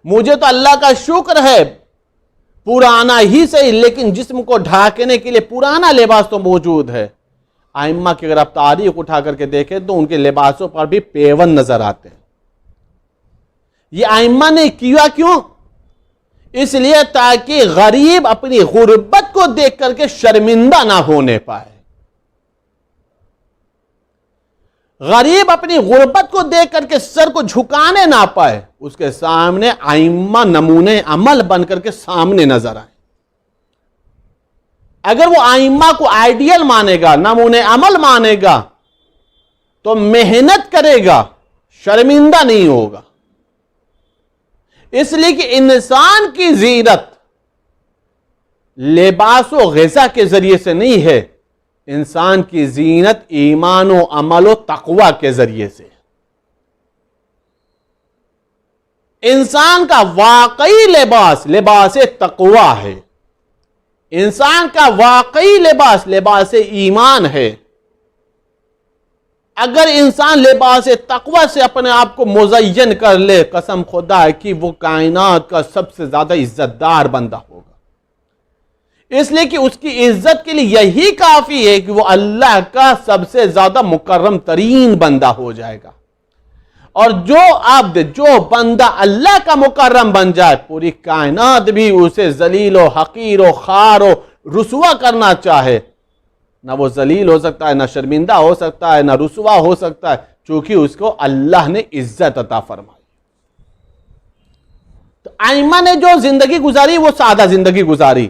مجھے تو اللہ کا شکر ہے پرانا ہی صحیح لیکن جسم کو ڈھانکنے کے لیے پرانا لباس تو موجود ہے. ائمہ کی اگر آپ تاریخ اٹھا کر کے دیکھیں تو ان کے لباسوں پر بھی پیون نظر آتے ہیں. یہ ائمہ نے کیا کیوں؟ اس لیے تاکہ غریب اپنی غربت کو دیکھ کر کے شرمندہ نہ ہونے پائے. غریب اپنی غربت کو دیکھ کر کے سر کو جھکانے نہ پائے. اس کے سامنے ائمہ نمونے عمل بن کر کے سامنے نظر آئے. اگر وہ ائمہ کو آئیڈیل مانے گا، نمونے عمل مانے گا تو محنت کرے گا، شرمندہ نہیں ہوگا. اس لیے کہ انسان کی زینت لباس و غذا کے ذریعے سے نہیں ہے، انسان کی زینت ایمان و عمل و تقوی کے ذریعے سے. انسان کا واقعی لباس لباس تقوی ہے. انسان کا واقعی لباس لباس ایمان ہے. اگر انسان لباس تقوی سے اپنے آپ کو مزین کر لے، قسم خدا ہے کہ وہ کائنات کا سب سے زیادہ عزت دار بندہ ہوگا. اس لیے کہ اس کی عزت کے لیے یہی کافی ہے کہ وہ اللہ کا سب سے زیادہ مکرم ترین بندہ ہو جائے گا. اور جو عبد، جو بندہ اللہ کا مکرم بن جائے، پوری کائنات بھی اسے ذلیل و حقیر و خوار و رسوا کرنا چاہے، نہ وہ ذلیل ہو سکتا ہے، نہ شرمندہ ہو سکتا ہے، نہ رسوا ہو سکتا ہے، چونکہ اس کو اللہ نے عزت عطا فرمائی. تو ائمہ نے جو زندگی گزاری وہ سادہ زندگی گزاری،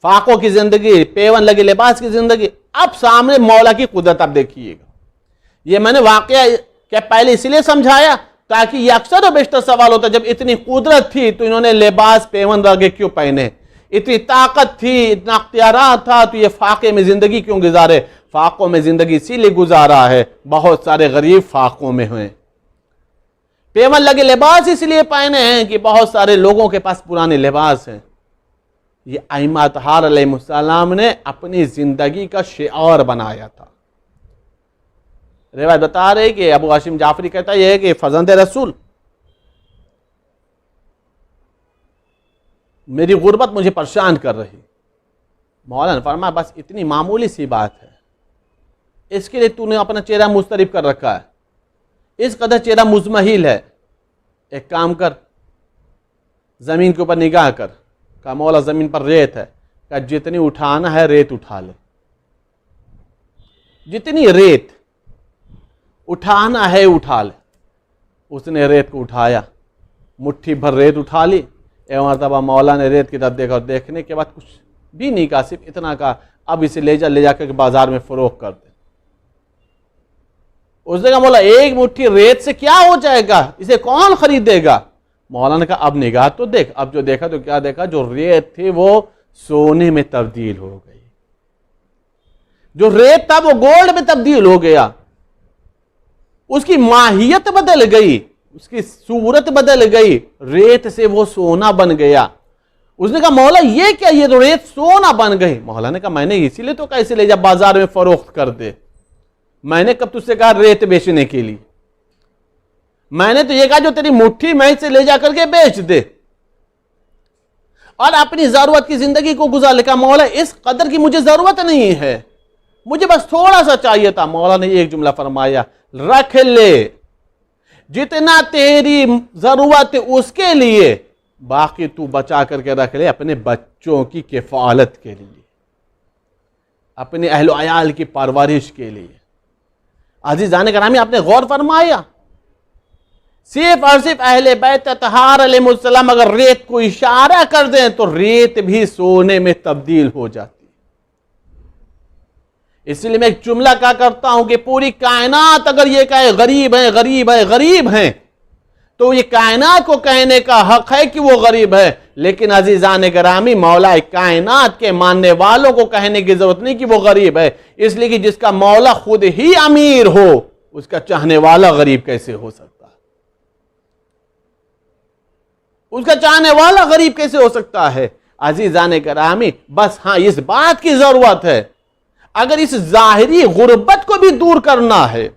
فاقوں کی زندگی، پیون لگے لباس کی زندگی. اب سامنے مولا کی قدرت اب دیکھیے گا. یہ میں نے واقعہ کہ پہلے اس لیے سمجھایا تاکہ یہ اکثر و بیشتر سوال ہوتا ہے جب اتنی قدرت تھی تو انہوں نے لباس پیون لگے کیوں پہنے، اتنی طاقت تھی، اتنا اختیارات تھا تو یہ فاقے میں زندگی کیوں گزارے؟ فاقوں میں زندگی اسی لیے گزارا ہے، بہت سارے غریب فاقوں میں ہوئے. پیون لگے لباس اس لیے پہنے ہیں کہ بہت سارے لوگوں کے پاس پرانے لباس ہیں. یہ ائمہ اطہار علیہ السلام نے اپنی زندگی کا شعار بنایا تھا. روایت بتا رہے کہ ابو ہاشم جعفری کہتا یہ ہے کہ فرزند رسول، میری غربت مجھے پریشان کر رہی. مولا نے فرمایا بس اتنی معمولی سی بات ہے، اس کے لیے تو نے اپنا چہرہ مضطرب کر رکھا ہے، اس قدر چہرہ مزمحل ہے. ایک کام کر، زمین کے اوپر نگاہ کر. کہا مولا زمین پر ریت ہے. کہا جتنی اٹھانا ہے ریت اٹھا لے، جتنی ریت اٹھانا ہے اٹھا لے. اس نے ریت کو اٹھایا، مٹھی بھر ریت اٹھا لی. ایک مرتبہ مولا نے ریت کی طرف دیکھا اور دیکھنے کے بعد کچھ بھی نہیں کہا، صرف اتنا کہا اب اسے لے جا کر بازار میں فروخت کر دے. اس نے کہا مولا ایک مٹھی ریت سے کیا ہو جائے گا، اسے کون خریدے گا؟ مولا نے کہا اب نگاہ تو دیکھ. اب جو دیکھا تو کیا دیکھا؟ جو ریت تھی وہ سونے میں تبدیل ہو گئی، جو ریت تھا وہ گولڈ میں تبدیل ہو گیا. اس کی ماہیت بدل گئی، اس کی صورت بدل گئی، ریت سے وہ سونا بن گیا. اس نے کہا مولا یہ کیا، یہ تو ریت سونا بن گئی. مولا نے کہا میں نے اسی لیے تو کیسے لے جا بازار میں فروخت کر دے. میں نے کب تجھ سے کہا ریت بیچنے کے لیے؟ میں نے تو یہ کہا جو تیری مٹھی میں سے لے جا کر کے بیچ دے اور اپنی ضرورت کی زندگی کو گزار لے. کہا مولا اس قدر کی مجھے ضرورت نہیں ہے, مجھے بس تھوڑا سا چاہیے تھا. مولا نے ایک جملہ فرمایا, رکھ لے جتنا تیری ضرورت اس کے لیے, باقی تو بچا کر کے رکھ لے اپنے بچوں کی کفالت کے لیے, اپنے اہل و عیال کی پرورش کے لیے. عزیزان گرامی, آپ نے غور فرمایا, صرف اور صرف اہل بیت اطہار علیہ السلام اگر ریت کو اشارہ کر دیں تو ریت بھی سونے میں تبدیل ہو جاتی. اس لیے میں ایک جملہ کہا کرتا ہوں کہ پوری کائنات اگر یہ کہے غریب ہیں غریب ہیں غریب ہیں, تو یہ کائنات کو کہنے کا حق ہے کہ وہ غریب ہے, لیکن عزیزان گرامی مولا کائنات کے ماننے والوں کو کہنے کی ضرورت نہیں کہ وہ غریب ہے, اس لیے کہ جس کا مولا خود ہی امیر ہو اس کا چاہنے والا غریب کیسے ہو سکتا ہے, اس کا چاہنے والا غریب کیسے ہو سکتا ہے. عزیزان گرامی بس ہاں اس بات کی ضرورت ہے, اگر اس ظاہری غربت کو بھی دور کرنا ہے,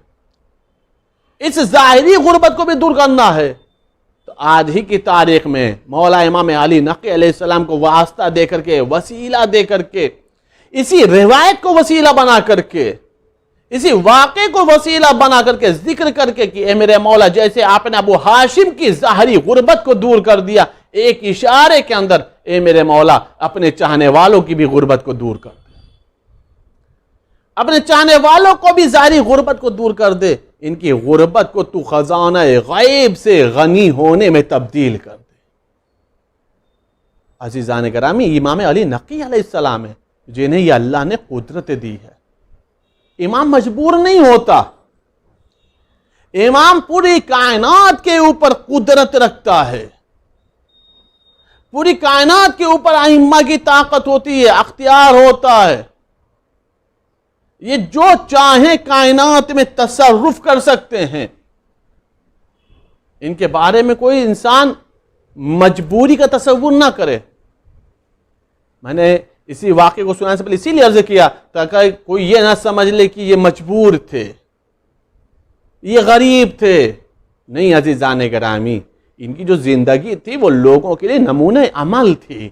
اس ظاہری غربت کو بھی دور کرنا ہے, تو آج ہی کی تاریخ میں مولا امام علی نقی علیہ السلام کو واسطہ دے کر کے, وسیلہ دے کر کے, اسی روایت کو وسیلہ بنا کر کے, اسی واقعے کو وسیلہ بنا کر کے ذکر کر کے کہ اے میرے مولا جیسے آپ نے ابو ہاشم کی ظاہری غربت کو دور کر دیا, ایک اشارے کے اندر اے میرے مولا اپنے چاہنے والوں کی بھی غربت کو دور کر دے, اپنے چاہنے والوں کو بھی ظاہری غربت کو دور کر دے, ان کی غربت کو تو خزانہ غیب سے غنی ہونے میں تبدیل کر دے. عزیزان گرامی امام علی نقی علیہ السلام ہے جنہیں یہ اللہ نے قدرت دی ہے. امام مجبور نہیں ہوتا, امام پوری کائنات کے اوپر قدرت رکھتا ہے, پوری کائنات کے اوپر ائمہ کی طاقت ہوتی ہے, اختیار ہوتا ہے, یہ جو چاہیں کائنات میں تصرف کر سکتے ہیں. ان کے بارے میں کوئی انسان مجبوری کا تصور نہ کرے. میں نے اسی واقعے کو سنانے سے پہلے اسی لیے عرض کیا تاکہ کوئی یہ نہ سمجھ لے کہ یہ مجبور تھے, یہ غریب تھے. نہیں عزیزان گرامی, ان کی جو زندگی تھی وہ لوگوں کے لیے نمونہ عمل تھی,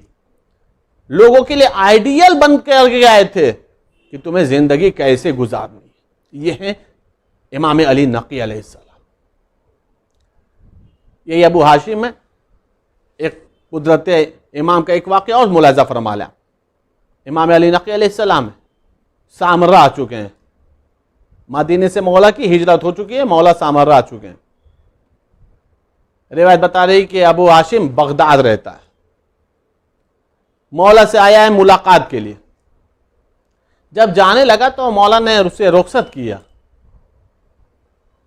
لوگوں کے لیے آئیڈیل بن کر گئے تھے کہ تمہیں زندگی کیسے گزارنی. یہ ہیں امام علی نقی علیہ السلام. یہی ابو ہاشم میں ایک قدرت امام کا ایک واقعہ اور ملاحظہ فرما لیں. امام علی نقی علیہ السلام سامرہ آ چکے ہیں, مدینے سے مولا کی ہجرت ہو چکی ہے, مولا سامرہ آ چکے ہیں. روایت بتا رہی کہ ابو ہاشم بغداد رہتا ہے, مولا سے آیا ہے ملاقات کے لیے. جب جانے لگا تو مولا نے اسے رخصت کیا,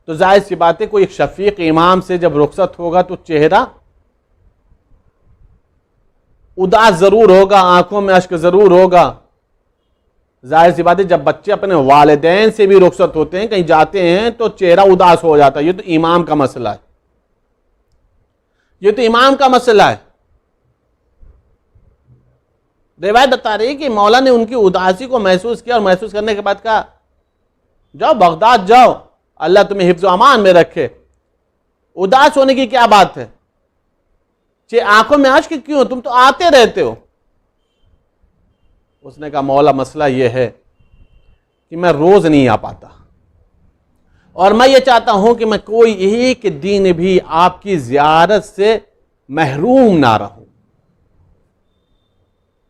تو ظاہر سی بات ہے کوئی ایک شفیق امام سے جب رخصت ہوگا تو چہرہ اداس ضرور ہوگا, آنکھوں میں اشک ضرور ہوگا. ظاہر سی بات ہے جب بچے اپنے والدین سے بھی رخصت ہوتے ہیں, کہیں جاتے ہیں تو چہرہ اداس ہو جاتا ہے. یہ تو امام کا مسئلہ ہے, یہ تو امام کا مسئلہ ہے. روایت بتا رہی ہے کہ مولا نے ان کی اداسی کو محسوس کیا اور محسوس کرنے کے بعد کہا جاؤ بغداد جاؤ, اللہ تمہیں حفظ و امان میں رکھے. اداس ہونے کی کیا بات ہے, آنکھوں میں اشک کیوں, تم تو آتے رہتے ہو. اس نے کہا مولا مسئلہ یہ ہے کہ میں روز نہیں آ پاتا, اور میں یہ چاہتا ہوں کہ میں کوئی ایک دن بھی آپ کی زیارت سے محروم نہ رہوں.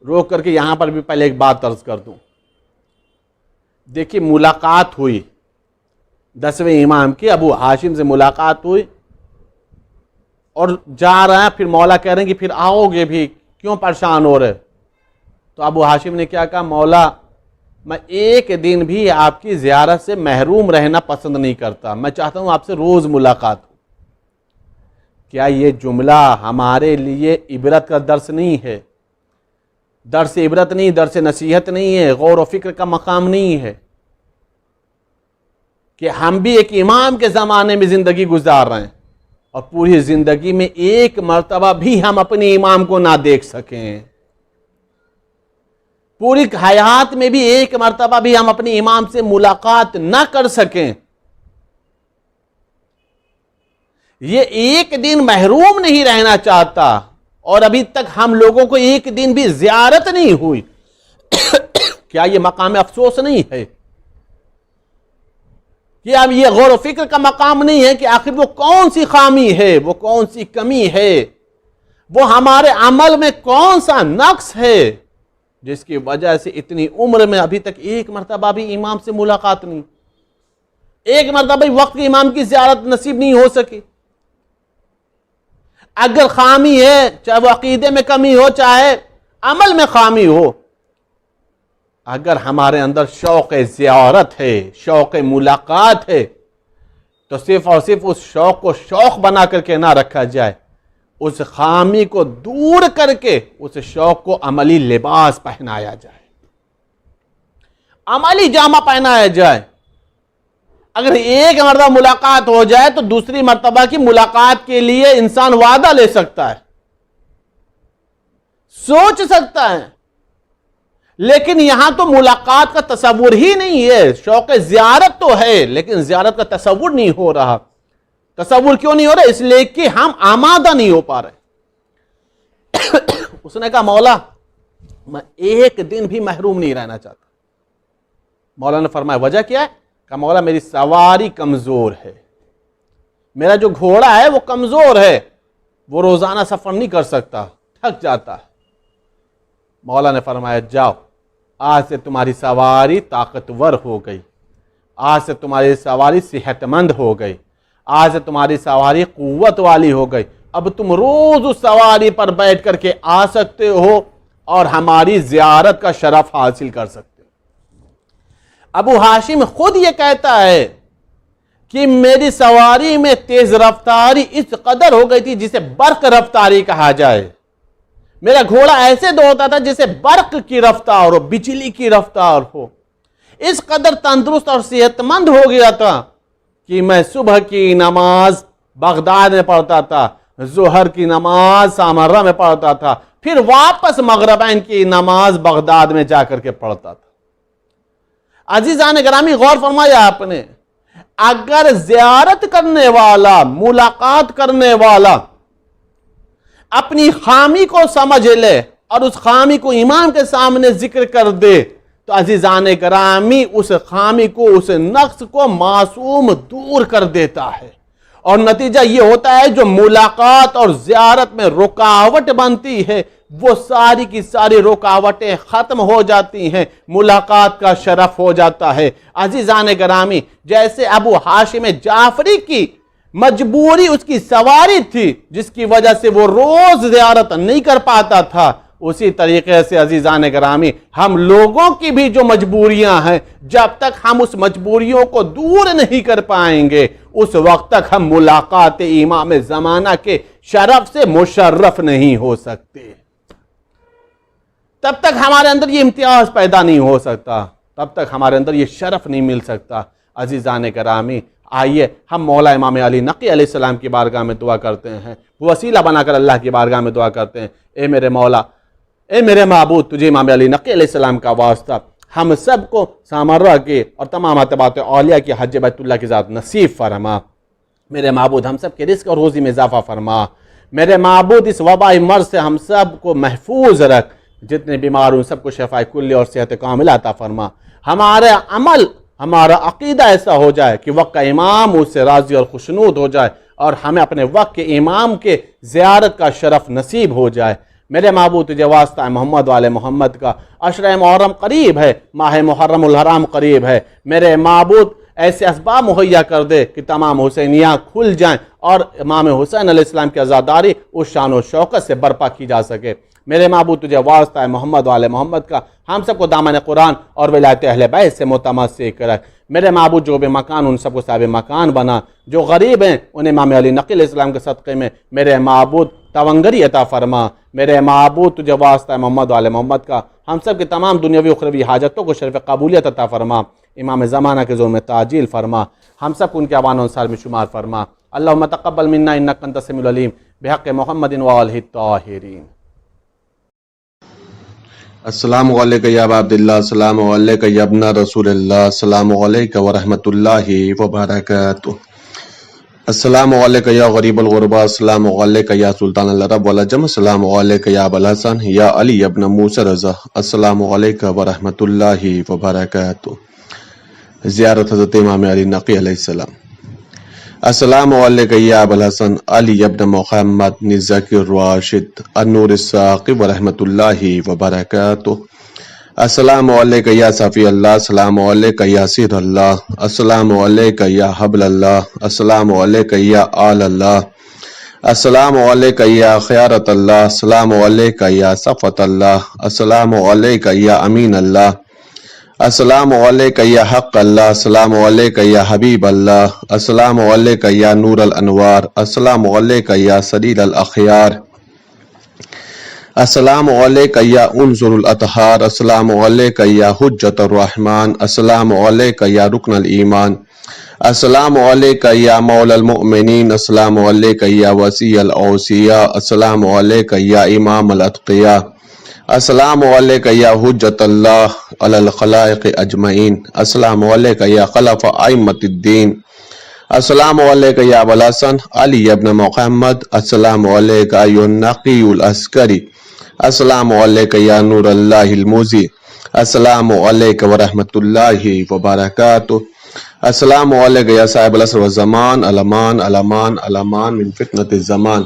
روک کر کے یہاں پر بھی پہلے ایک بات عرض کر دوں. دیکھیے ملاقات ہوئی 10ویں امام کی, ابو ہاشم سے ملاقات ہوئی اور جا رہا ہے, پھر مولا کہہ رہے ہیں کہ پھر آؤ گے بھی, کیوں پریشان ہو رہے. تو ابو ہاشم نے کیا کہا, مولا میں ایک دن بھی آپ کی زیارت سے محروم رہنا پسند نہیں کرتا, میں چاہتا ہوں آپ سے روز ملاقات ہو. کیا یہ جملہ ہمارے لیے عبرت کا درس نہیں ہے؟ درس عبرت نہیں, درس نصیحت نہیں ہے, غور و فکر کا مقام نہیں ہے کہ ہم بھی ایک امام کے زمانے میں زندگی گزار رہے ہیں اور پوری زندگی میں ایک مرتبہ بھی ہم اپنے امام کو نہ دیکھ سکیں, پوری حیات میں بھی ایک مرتبہ بھی ہم اپنے امام سے ملاقات نہ کر سکیں. یہ ایک دن محروم نہیں رہنا چاہتا، اور ابھی تک ہم لوگوں کو ایک دن بھی زیارت نہیں ہوئی۔ کیا یہ مقام افسوس نہیں ہے؟ کہ اب یہ غور و فکر کا مقام نہیں ہے کہ آخر وہ کون سی خامی ہے، وہ کون سی کمی ہے، وہ ہمارے عمل میں کون سا نقص ہے جس کی وجہ سے اتنی عمر میں ابھی تک ایک مرتبہ بھی امام سے ملاقات نہیں، ایک مرتبہ بھی وقت کے امام کی زیارت نصیب نہیں ہو سکی۔ اگر خامی ہے، چاہے وہ عقیدے میں کمی ہو، چاہے عمل میں خامی ہو، اگر ہمارے اندر شوق زیارت ہے، شوق ملاقات ہے، تو صرف اور صرف اس شوق کو شوق بنا کر کے نہ رکھا جائے، اس خامی کو دور کر کے اس شوق کو عملی لباس پہنایا جائے، عملی جامہ پہنایا جائے۔ اگر ایک مرتبہ ملاقات ہو جائے تو دوسری مرتبہ کی ملاقات کے لیے انسان وعدہ لے سکتا ہے، سوچ سکتا ہے، لیکن یہاں تو ملاقات کا تصور ہی نہیں ہے۔ شوق زیارت تو ہے لیکن زیارت کا تصور نہیں ہو رہا۔ تصور کیوں نہیں ہو رہا؟ اس لیے کہ ہم آمادہ نہیں ہو پا رہے۔ اس نے کہا مولا میں ایک دن بھی محروم نہیں رہنا چاہتا۔ مولا نے فرمایا وجہ کیا ہے؟ کہ مولا میری سواری کمزور ہے، میرا جو گھوڑا ہے وہ کمزور ہے، وہ روزانہ سفر نہیں کر سکتا، تھک جاتا ہے۔ مولا نے فرمایا جاؤ، آج سے تمہاری سواری طاقتور ہو گئی، آج سے تمہاری سواری صحت مند ہو گئی، آج سے تمہاری سواری قوت والی ہو گئی، اب تم روز اس سواری پر بیٹھ کر کے آ سکتے ہو اور ہماری زیارت کا شرف حاصل کر سکتے ہو۔ ابو ہاشم خود یہ کہتا ہے کہ میری سواری میں تیز رفتاری اس قدر ہو گئی تھی جسے برق رفتاری کہا جائے۔ میرا گھوڑا ایسے دوڑتا تھا جیسے برق کی رفتار ہو، بجلی کی رفتار ہو۔ اس قدر تندرست اور صحت مند ہو گیا تھا کہ میں صبح کی نماز بغداد میں پڑھتا تھا، ظہر کی نماز سامرہ میں پڑھتا تھا، پھر واپس مغربین کی نماز بغداد میں جا کر کے پڑھتا تھا۔ عزیزان گرامی غور فرمایا آپ نے، اگر زیارت کرنے والا، ملاقات کرنے والا اپنی خامی کو سمجھ لے اور اس خامی کو امام کے سامنے ذکر کر دے تو عزیزان گرامی اس خامی کو، اس نقص کو معصوم دور کر دیتا ہے، اور نتیجہ یہ ہوتا ہے جو ملاقات اور زیارت میں رکاوٹ بنتی ہے وہ ساری کی ساری رکاوٹیں ختم ہو جاتی ہیں، ملاقات کا شرف ہو جاتا ہے۔ عزیزان گرامی جیسے ابو ہاشم جعفری کی مجبوری اس کی سواری تھی جس کی وجہ سے وہ روز زیارت نہیں کر پاتا تھا، اسی طریقے سے عزیزان گرامی ہم لوگوں کی بھی جو مجبوریاں ہیں، جب تک ہم اس مجبوریوں کو دور نہیں کر پائیں گے اس وقت تک ہم ملاقات امام زمانہ کے شرف سے مشرف نہیں ہو سکتے، تب تک ہمارے اندر یہ امتیاز پیدا نہیں ہو سکتا، تب تک ہمارے اندر یہ شرف نہیں مل سکتا۔ عزیزان گرامی آئیے ہم مولا امام علی نقی علیہ السلام کی بارگاہ میں دعا کرتے ہیں، وسیلہ بنا کر اللہ کی بارگاہ میں دعا کرتے ہیں، اے میرے مولا، اے میرے معبود، تجھے امام علی نقی علیہ السلام کا واسطہ ہم سب کو سامرہ کے اور تمام اتباعت اولیاء کی حج بیت اللہ کی ذات نصیب فرما۔ میرے معبود ہم سب کے رزق اور روزی میں اضافہ فرما۔ میرے معبود اس وبائی مرض سے ہم سب کو محفوظ رکھ، جتنے بیمار ہوں سب کو شفاء کلی اور صحت کاملہ عطا فرما۔ ہمارے عمل، ہمارا عقیدہ ایسا ہو جائے کہ وقت کا امام اس سے راضی اور خوشنود ہو جائے اور ہمیں اپنے وقت کے امام کے زیارت کا شرف نصیب ہو جائے۔ میرے معبود تجھے واسطہ ہے محمد والے محمد کا، عشرہ محرم قریب ہے، ماہ محرم الحرام قریب ہے، میرے معبود ایسے اسباب مہیا کر دے کہ تمام حسینیاں کھل جائیں اور امام حسین علیہ السلام کی عزاداری اس شان و شوکت سے برپا کی جا سکے۔ میرے معبود تجھے واسطہ ہے محمد والے محمد کا، ہم سب کو دامن قرآن اور ولایت اہل بیت سے متمسک رکھ۔ میرے معبود جو بے مکان ان سب کو صاحب مکان بنا، جو غریب ہیں انہیں امام علی نقی علیہ السلام کے صدقے میں میرے معبود توانگری عطا فرما۔ میرے معبود تجھے واسطہ ہے محمد والے محمد کا، ہم سب کی تمام دنیاوی اخروی حاجتوں کو شرف قبولیت عطا فرما۔ امام زمانہ کے ظلم میں تعجیل فرما، ہم سب کو ان کے اعوان و انصار میں شمار فرما۔ اللہم تقبل منا انک انت السمیع العلیم بحق محمد وآلہ الطاہرین۔ السلام علیکم یا ابا عبداللہ، السلام علیکم یا ابن رسول اللہ، السلام علیکم ورحمۃ اللہ وبرکاتہ۔ السلام علیکم یا غریب الغربا، السلام علیکم یا سلطان العرب والعجم، السلام علیکم یا ابو الحسن یا علی ابن موسی رضا، السلام علیکم ورحمۃ اللہ وبرکاتہ۔ زیارت حضرت امام علی نقی علیہ السلام۔ السلام علیکم یا ابو الحسن علی ابن محمد ذکی الراشد النور الساقی ورحمۃ اللہ وبرکاتہ۔ السلام علیکم یا صفی اللہ، السلام علیکم یا سیر اللہ، السلام علیکم یا حبل اللہ، السلام علیکم یا آل اللہ، السلام علیکم یا خیارت اللہ، السلام علیکم یا صفت اللہ، السلام علیکم یا امین اللہ، السلام علیکم یا حق اللہ، السلام علیکم یا حبیب اللہ، السلام علیکم یا نور الانوار، السلام علیکم یا سلیل الاخیار، السلام علیکم یا عنصر الاطہار، السلام علیکم یا حجت الرحمن، السلام علیکم یا رکن الایمان، السلام علیکم یا مولا المؤمنین، السلام علیکم یا وسیع الاوصیاء، السلام علیکم یا امام الاتقیاء، السلام علیکم یا حجت اللہ علی الخلائق اجمعین، السلام علیکم یا خلف ائمۃ الدین، السلام علیکم یا ابو الحسن علی ابن محمد، السلام علیکم ایھا النقی العسکری، السلام علیکم یا نور اللہ الموزی، السلام علیکم ورحمۃ اللہ وبرکاتہ، السلام علیکم یا صاحب العصر والزمان، الامان الامان الامان من فتنۃ الزمان،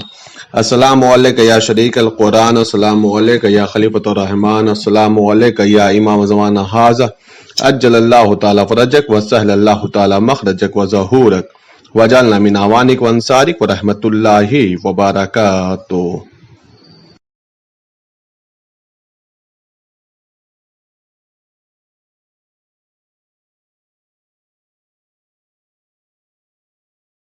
السلام علیکم یا شریک القرآن، السلام علیکم یا خلیفۃ الرحمن، السلام علیکم یا امام زمان ھذا، عجل اللہ تعالی فرجک وسهل اللہ تعالی مخرجک وظہورک وجعلنا من اعوانک وانصارک ورحمۃ اللہ وبرکاتہ۔